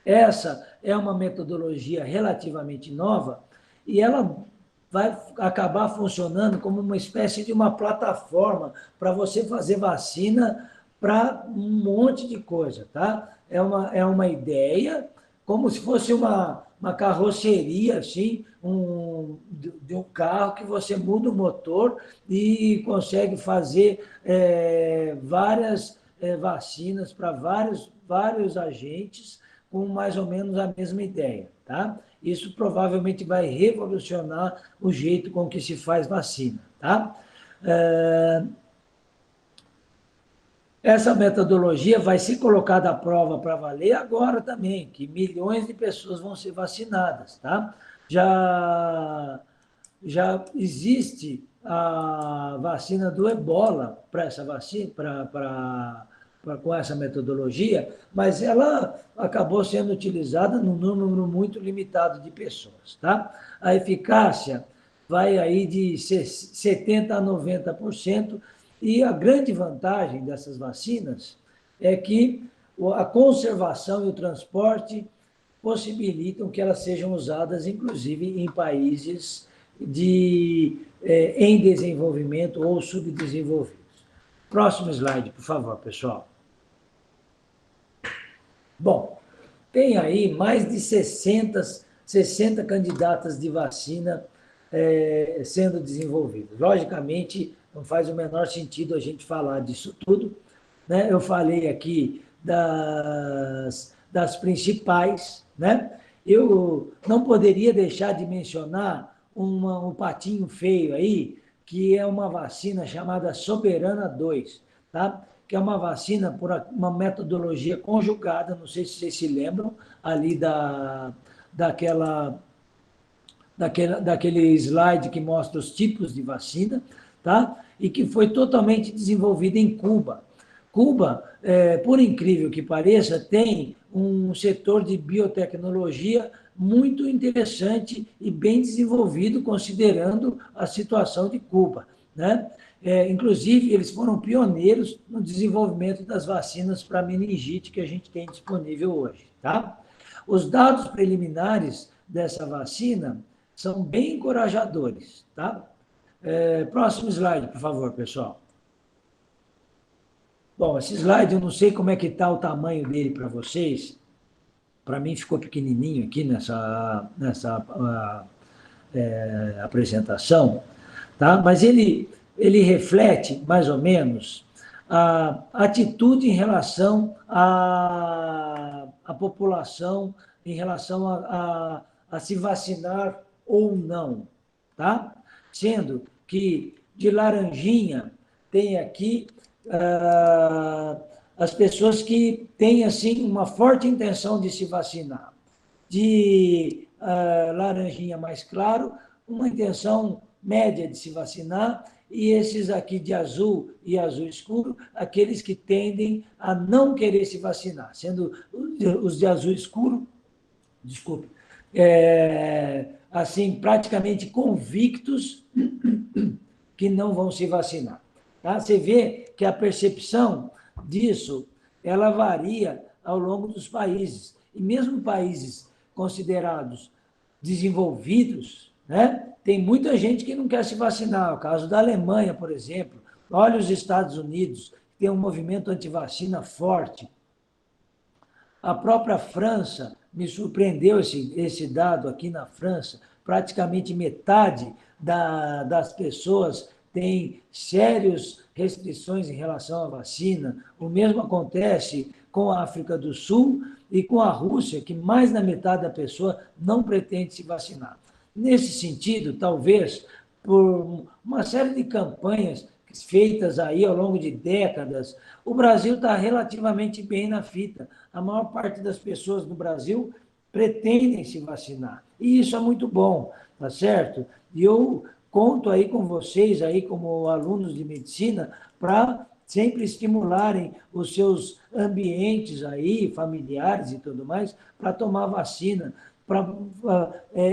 Essa é uma metodologia relativamente nova e ela vai acabar funcionando como uma espécie de uma plataforma para você fazer vacina para um monte de coisa, tá? É uma ideia, como se fosse uma carroceria, assim, de um carro que você muda o motor e consegue fazer várias vacinas para vários agentes com mais ou menos a mesma ideia, tá? Isso provavelmente vai revolucionar o jeito com que se faz vacina, tá? Essa metodologia vai ser colocada à prova para valer agora também, que milhões de pessoas vão ser vacinadas, tá? Já existe a vacina do Ebola para essa vacina, com essa metodologia, mas ela acabou sendo utilizada num número muito limitado de pessoas, tá? A eficácia vai aí de 70% a 90%, e a grande vantagem dessas vacinas é que a conservação e o transporte possibilitam que elas sejam usadas, inclusive, em países em desenvolvimento ou subdesenvolvidos. Próximo slide, por favor, pessoal. Bom, tem aí mais de 60 candidatas de vacina sendo desenvolvidas. Logicamente, não faz o menor sentido a gente falar disso tudo, né? Eu falei aqui das principais, né? Eu não poderia deixar de mencionar um patinho feio aí, que é uma vacina chamada Soberana 2, tá? Que é uma vacina por uma metodologia conjugada, não sei se vocês se lembram, ali daquele slide que mostra os tipos de vacina, tá? E que foi totalmente desenvolvida em Cuba. Cuba, por incrível que pareça, tem um setor de biotecnologia muito interessante e bem desenvolvido, considerando a situação de Cuba, né? Inclusive, eles foram pioneiros no desenvolvimento das vacinas para meningite que a gente tem disponível hoje, tá? Os dados preliminares dessa vacina são bem encorajadores, tá? Próximo slide, por favor, pessoal. Bom, esse slide, eu não sei como é que está o tamanho dele para vocês. Para mim ficou pequenininho aqui nessa apresentação, tá? Mas ele reflete, mais ou menos, a atitude em relação à população, em relação a se vacinar ou não, tá? Sendo que de laranjinha tem aqui as pessoas que têm, assim, uma forte intenção de se vacinar. De laranjinha mais claro, uma intenção média de se vacinar, e esses aqui de azul e azul escuro, aqueles que tendem a não querer se vacinar, sendo os de azul escuro, desculpe, assim, praticamente convictos que não vão se vacinar. Tá? Você vê que a percepção disso, ela varia ao longo dos países. E mesmo países considerados desenvolvidos, né, tem muita gente que não quer se vacinar. O caso da Alemanha, por exemplo. Olha os Estados Unidos, que tem um movimento antivacina forte. A própria França, me surpreendeu esse dado aqui na França, praticamente metade das pessoas tem sérias restrições em relação à vacina. O mesmo acontece com a África do Sul e com a Rússia, que mais da metade da pessoa não pretende se vacinar. Nesse sentido, talvez, por uma série de campanhas feitas aí ao longo de décadas, o Brasil está relativamente bem na fita. A maior parte das pessoas no Brasil pretendem se vacinar. E isso é muito bom, tá certo? E eu conto aí com vocês, aí como alunos de medicina, para sempre estimularem os seus ambientes aí, familiares e tudo mais, para tomar vacina. para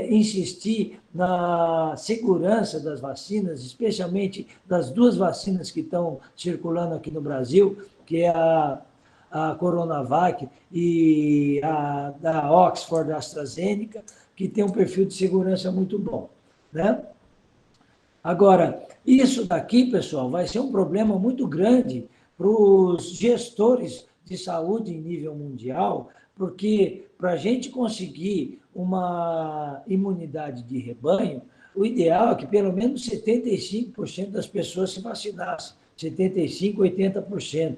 insistir na segurança das vacinas, especialmente das duas vacinas que estão circulando aqui no Brasil, que é a Coronavac e a da Oxford AstraZeneca, que tem um perfil de segurança muito bom, né? Agora, isso daqui, pessoal, vai ser um problema muito grande para os gestores de saúde em nível mundial, porque para a gente conseguir uma imunidade de rebanho, o ideal é que pelo menos 75% das pessoas se vacinassem, 75%, 80%.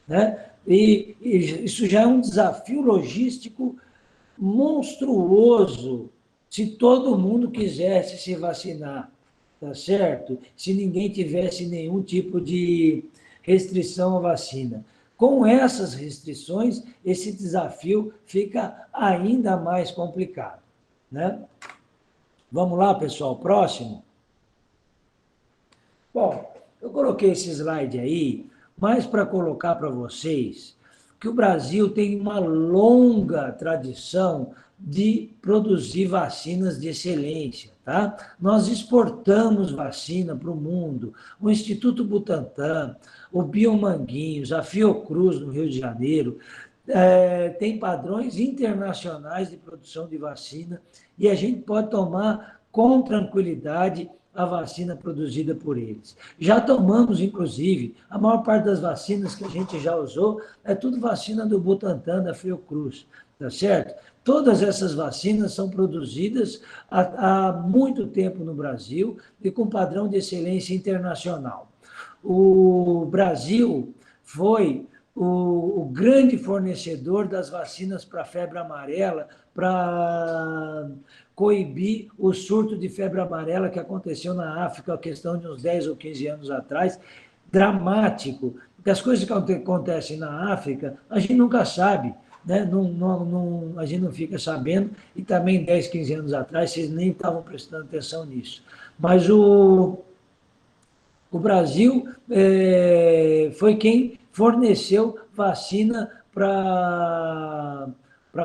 Né? E isso já é um desafio logístico monstruoso se todo mundo quisesse se vacinar, tá certo? Se ninguém tivesse nenhum tipo de restrição à vacina. Com essas restrições, esse desafio fica ainda mais complicado, né? Vamos lá, pessoal, próximo. Bom, eu coloquei esse slide aí, mais para colocar para vocês que o Brasil tem uma longa tradição de produzir vacinas de excelência, tá? Nós exportamos vacina para o mundo. O Instituto Butantan, o Biomanguinhos, a Fiocruz, no Rio de Janeiro, tem padrões internacionais de produção de vacina e a gente pode tomar com tranquilidade a vacina produzida por eles. Já tomamos, inclusive, a maior parte das vacinas que a gente já usou é tudo vacina do Butantan, da Fiocruz, tá certo? Todas essas vacinas são produzidas há muito tempo no Brasil e com padrão de excelência internacional. O Brasil foi o grande fornecedor das vacinas para a febre amarela, para coibir o surto de febre amarela que aconteceu na África, a questão de uns 10 ou 15 anos atrás, dramático, porque as coisas que acontecem na África, a gente nunca sabe, né? A gente não fica sabendo, e também 10, 15 anos atrás, vocês nem estavam prestando atenção nisso. Mas o Brasil foi quem forneceu vacina para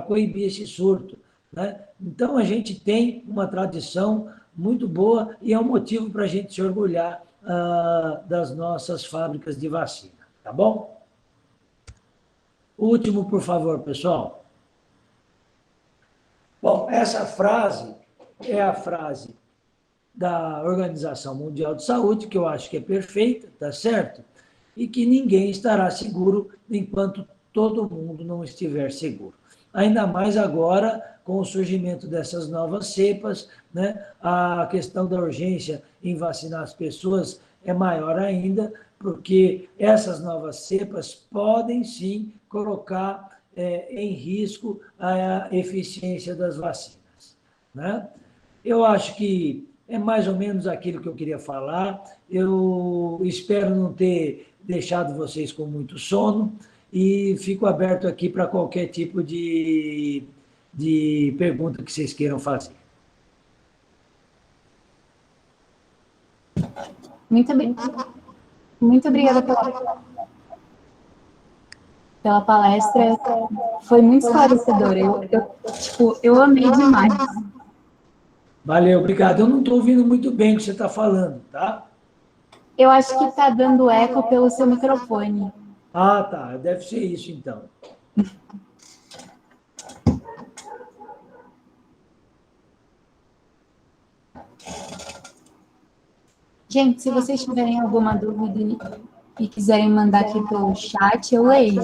coibir esse surto. Né? Então, a gente tem uma tradição muito boa e é um motivo para a gente se orgulhar das nossas fábricas de vacina. Tá bom? Último, por favor, pessoal. Bom, essa frase é a frase da Organização Mundial de Saúde, que eu acho que é perfeita, tá certo? E que ninguém estará seguro enquanto todo mundo não estiver seguro. Ainda mais agora, com o surgimento dessas novas cepas, né? A questão da urgência em vacinar as pessoas é maior ainda, porque essas novas cepas podem sim colocar em risco a eficiência das vacinas. Né? Eu acho que é mais ou menos aquilo que eu queria falar. Eu espero não ter deixado vocês com muito sono e fico aberto aqui para qualquer tipo de pergunta que vocês queiram fazer. Muito bem. Muito obrigada pela palestra. Foi muito esclarecedora. Eu amei demais. Valeu, obrigado. Eu não estou ouvindo muito bem o que você está falando, tá? Eu acho que está dando eco pelo seu microfone. Ah, tá. Deve ser isso, então. Gente, se vocês tiverem alguma dúvida e quiserem mandar aqui pelo chat, eu leio.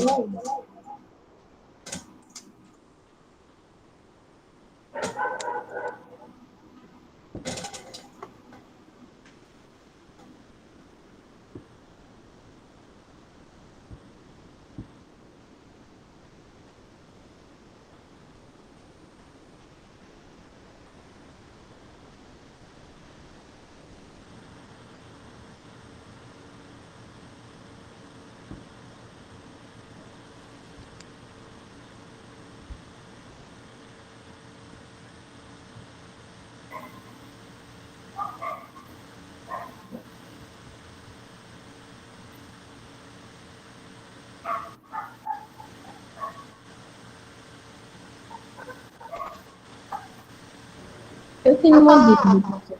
tenho uma dúvida. Posso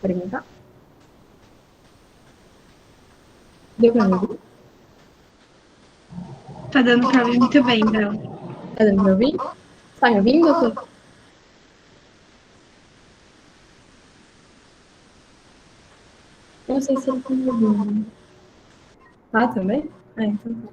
perguntar? Deu para me ouvir? Tá dando para ouvir muito bem, Bel. Tá dando para ouvir? Tá me ouvindo, doutor? Eu não sei se ele tá me ouvindo. Ah, também? Ah, então tá.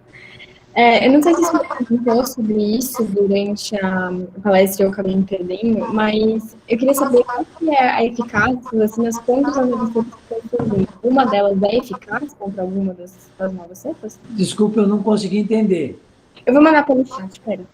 Eu não sei se você perguntou sobre isso durante a palestra, eu acabei me perdendo, mas eu queria saber qual que é a eficácia das vacinas contra as novas cepas que estão surgindo. Uma delas é eficaz contra alguma das novas cepas? Desculpa, eu não consegui entender. Eu vou mandar pelo chat, espera.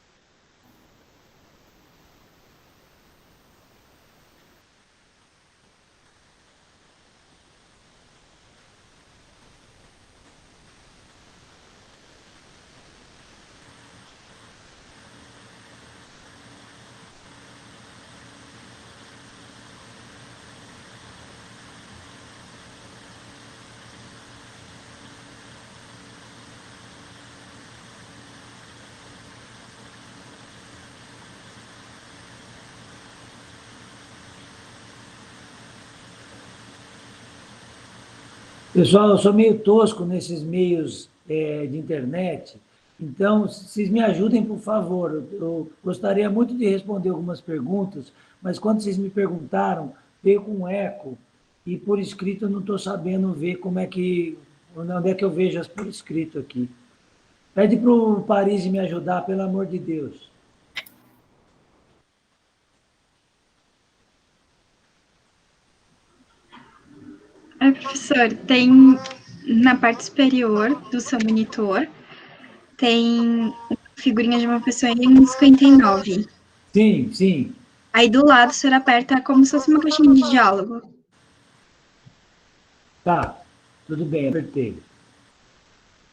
Pessoal, eu sou meio tosco nesses meios de internet, então, vocês me ajudem, por favor. Eu gostaria muito de responder algumas perguntas, mas quando vocês me perguntaram, veio com um eco, e por escrito eu não estou sabendo ver onde é que eu vejo as por escrito aqui. Pede para o Paris me ajudar, pelo amor de Deus. Professor, tem na parte superior do seu monitor, tem uma figurinha de uma pessoa em 59. Sim, sim. Aí do lado o senhor aperta como se fosse uma caixinha de diálogo. Tá, tudo bem, apertei.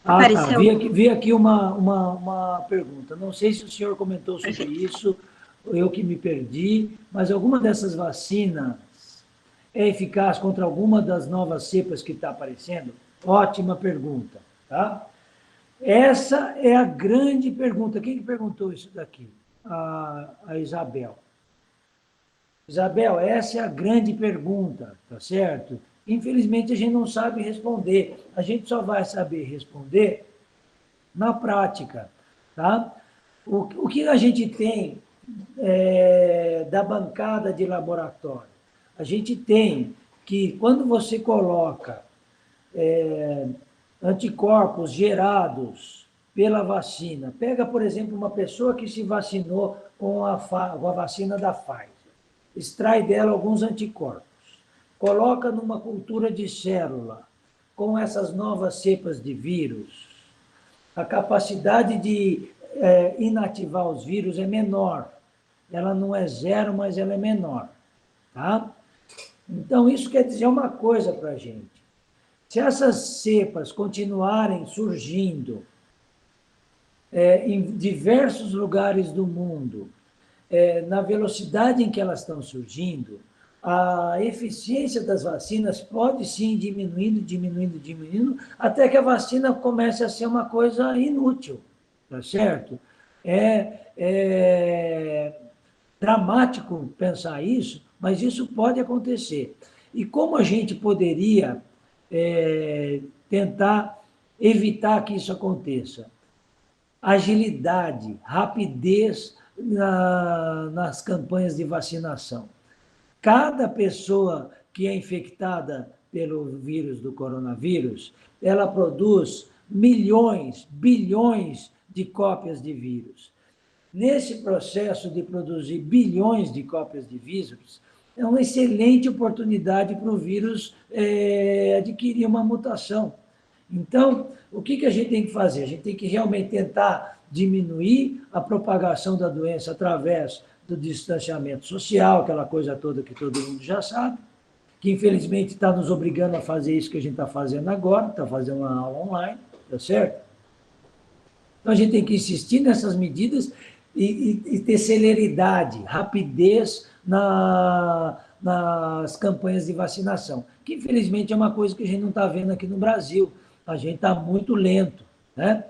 Apareceu. Vi aqui uma pergunta. Não sei se o senhor comentou sobre isso, eu que me perdi, mas alguma dessas vacinas é eficaz contra alguma das novas cepas que está aparecendo? Ótima pergunta, tá? Essa é a grande pergunta. Quem que perguntou isso daqui? A Isabel. Isabel, essa é a grande pergunta, tá certo? Infelizmente, a gente não sabe responder. A gente só vai saber responder na prática, tá? O que a gente tem da bancada de laboratório? A gente tem que, quando você coloca anticorpos gerados pela vacina, pega, por exemplo, uma pessoa que se vacinou com a vacina da Pfizer, extrai dela alguns anticorpos, coloca numa cultura de célula com essas novas cepas de vírus, a capacidade de inativar os vírus é menor. Ela não é zero, mas ela é menor. Tá? Então, isso quer dizer uma coisa para a gente. Se essas cepas continuarem surgindo em diversos lugares do mundo, na velocidade em que elas estão surgindo, a eficiência das vacinas pode sim diminuindo, até que a vacina comece a ser uma coisa inútil, tá certo? É dramático pensar isso, mas isso pode acontecer. E como a gente poderia tentar evitar que isso aconteça? Agilidade, rapidez nas campanhas de vacinação. Cada pessoa que é infectada pelo vírus do coronavírus, ela produz milhões, bilhões de cópias de vírus. Nesse processo de produzir bilhões de cópias de vírus, é uma excelente oportunidade para o vírus adquirir uma mutação. Então, o que a gente tem que fazer? A gente tem que realmente tentar diminuir a propagação da doença através do distanciamento social, aquela coisa toda que todo mundo já sabe, que infelizmente está nos obrigando a fazer isso que a gente está fazendo agora, está fazendo uma aula online, tá certo? Então, a gente tem que insistir nessas medidas e ter celeridade, rapidez nas campanhas de vacinação, que infelizmente é uma coisa que a gente não está vendo aqui no Brasil. A gente está muito lento, né?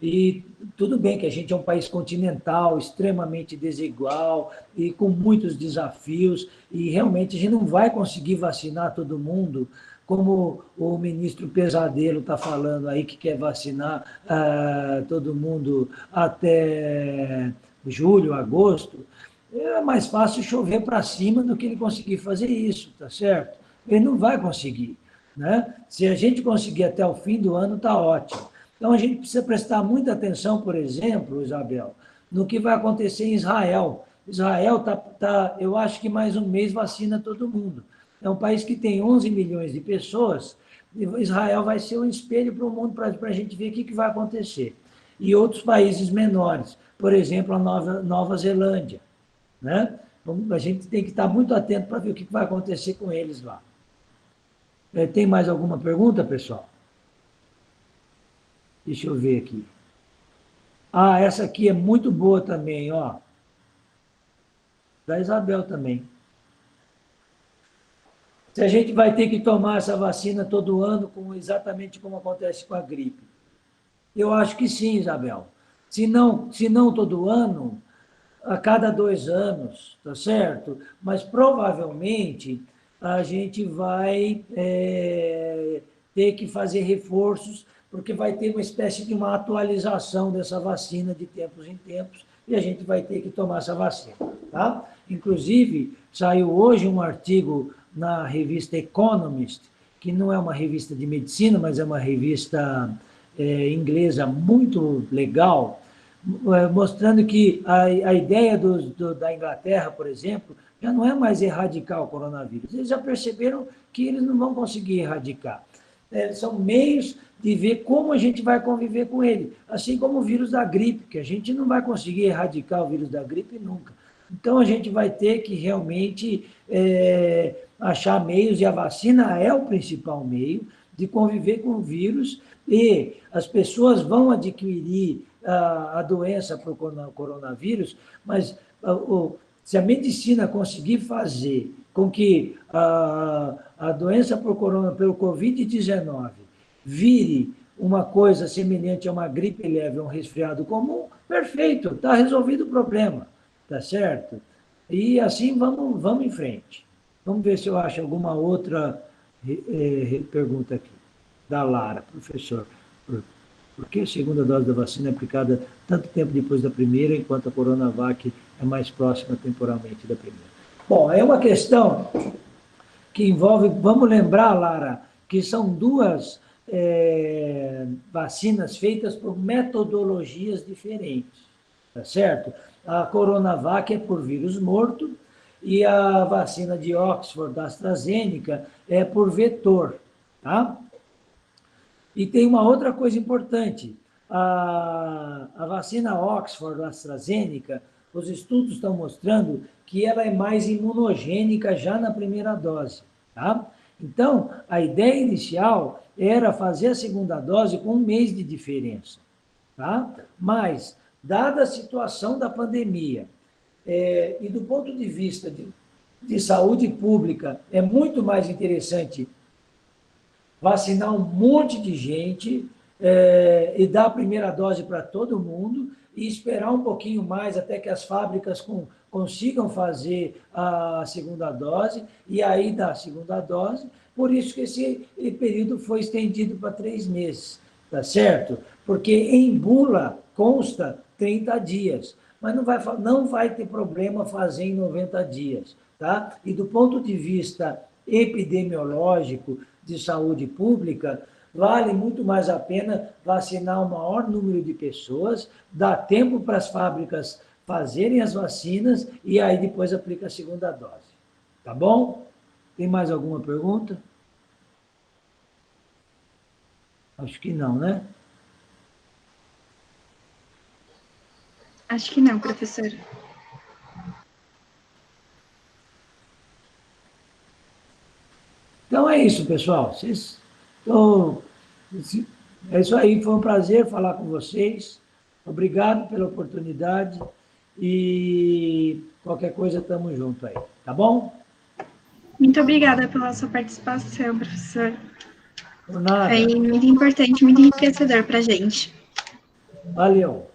E tudo bem que a gente é um país continental, extremamente desigual e com muitos desafios, e realmente a gente não vai conseguir vacinar todo mundo, como o ministro Pesadelo está falando aí, que quer vacinar todo mundo até julho, agosto. É mais fácil chover para cima do que ele conseguir fazer isso, tá certo? Ele não vai conseguir, né? Se a gente conseguir até o fim do ano, está ótimo. Então, a gente precisa prestar muita atenção, por exemplo, Isabel, no que vai acontecer em Israel. Israel eu acho que mais um mês vacina todo mundo. É um país que tem 11 milhões de pessoas, e Israel vai ser um espelho para o mundo, para a gente ver o que vai acontecer. E outros países menores, por exemplo, a Nova Zelândia, né? A gente tem que estar muito atento para ver o que vai acontecer com eles lá. Tem mais alguma pergunta, pessoal? Deixa eu ver aqui. Essa aqui é muito boa também, ó. Da Isabel também. Se a gente vai ter que tomar essa vacina todo ano, exatamente como acontece com a gripe. Eu acho que sim, Isabel. Se não todo ano, a cada 2 anos, tá certo? Mas provavelmente a gente vai ter que fazer reforços, porque vai ter uma espécie de uma atualização dessa vacina de tempos em tempos, e a gente vai ter que tomar essa vacina, tá? Inclusive, saiu hoje um artigo na revista Economist, que não é uma revista de medicina, mas é uma revista inglesa muito legal, mostrando que a ideia da Inglaterra, por exemplo, já não é mais erradicar o coronavírus. Eles já perceberam que eles não vão conseguir erradicar. São meios de ver como a gente vai conviver com ele, assim como o vírus da gripe, que a gente não vai conseguir erradicar o vírus da gripe nunca. Então, a gente vai ter que realmente achar meios, e a vacina é o principal meio de conviver com o vírus, e as pessoas vão adquirir a doença para o coronavírus, mas se a medicina conseguir fazer com que a doença pelo Covid-19 vire uma coisa semelhante a uma gripe leve, um resfriado comum, perfeito, está resolvido o problema, tá certo? E assim vamos em frente. Vamos ver se eu acho alguma outra pergunta aqui. Da Lara, professor. Por que a segunda dose da vacina é aplicada tanto tempo depois da primeira, enquanto a Coronavac é mais próxima temporalmente da primeira? Bom, é uma questão que envolve, vamos lembrar, Lara, que são 2 vacinas feitas por metodologias diferentes, tá certo? A Coronavac é por vírus morto e a vacina de Oxford, da AstraZeneca, é por vetor, tá? E tem uma outra coisa importante, a vacina Oxford, da AstraZeneca, os estudos estão mostrando que ela é mais imunogênica já na primeira dose, tá? Então, a ideia inicial era fazer a segunda dose com 1 mês de diferença, tá? Mas, dada a situação da pandemia, e do ponto de vista de saúde pública, é muito mais interessante vacinar um monte de gente e dar a primeira dose para todo mundo e esperar um pouquinho mais até que as fábricas consigam fazer a segunda dose e aí dar a segunda dose. Por isso que esse período foi estendido para 3 meses, tá certo? Porque em bula consta 30 dias, mas não vai ter problema fazer em 90 dias, tá? E do ponto de vista epidemiológico, de saúde pública, vale muito mais a pena vacinar o maior número de pessoas, dar tempo para as fábricas fazerem as vacinas e aí depois aplica a segunda dose. Tá bom? Tem mais alguma pergunta? Acho que não, né? Acho que não, professor. Então é isso, pessoal. É isso aí, foi um prazer falar com vocês. Obrigado pela oportunidade e qualquer coisa estamos juntos aí, tá bom? Muito obrigada pela sua participação, professor. Por nada. Foi muito importante, muito enriquecedor para a gente. Valeu.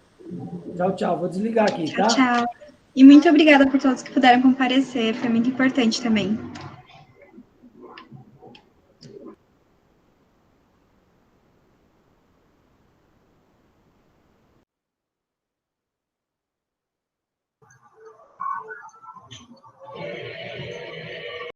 Tchau, tchau. Vou desligar aqui, Tchau, tá? tchau. E muito obrigada por todos que puderam comparecer, foi muito importante também.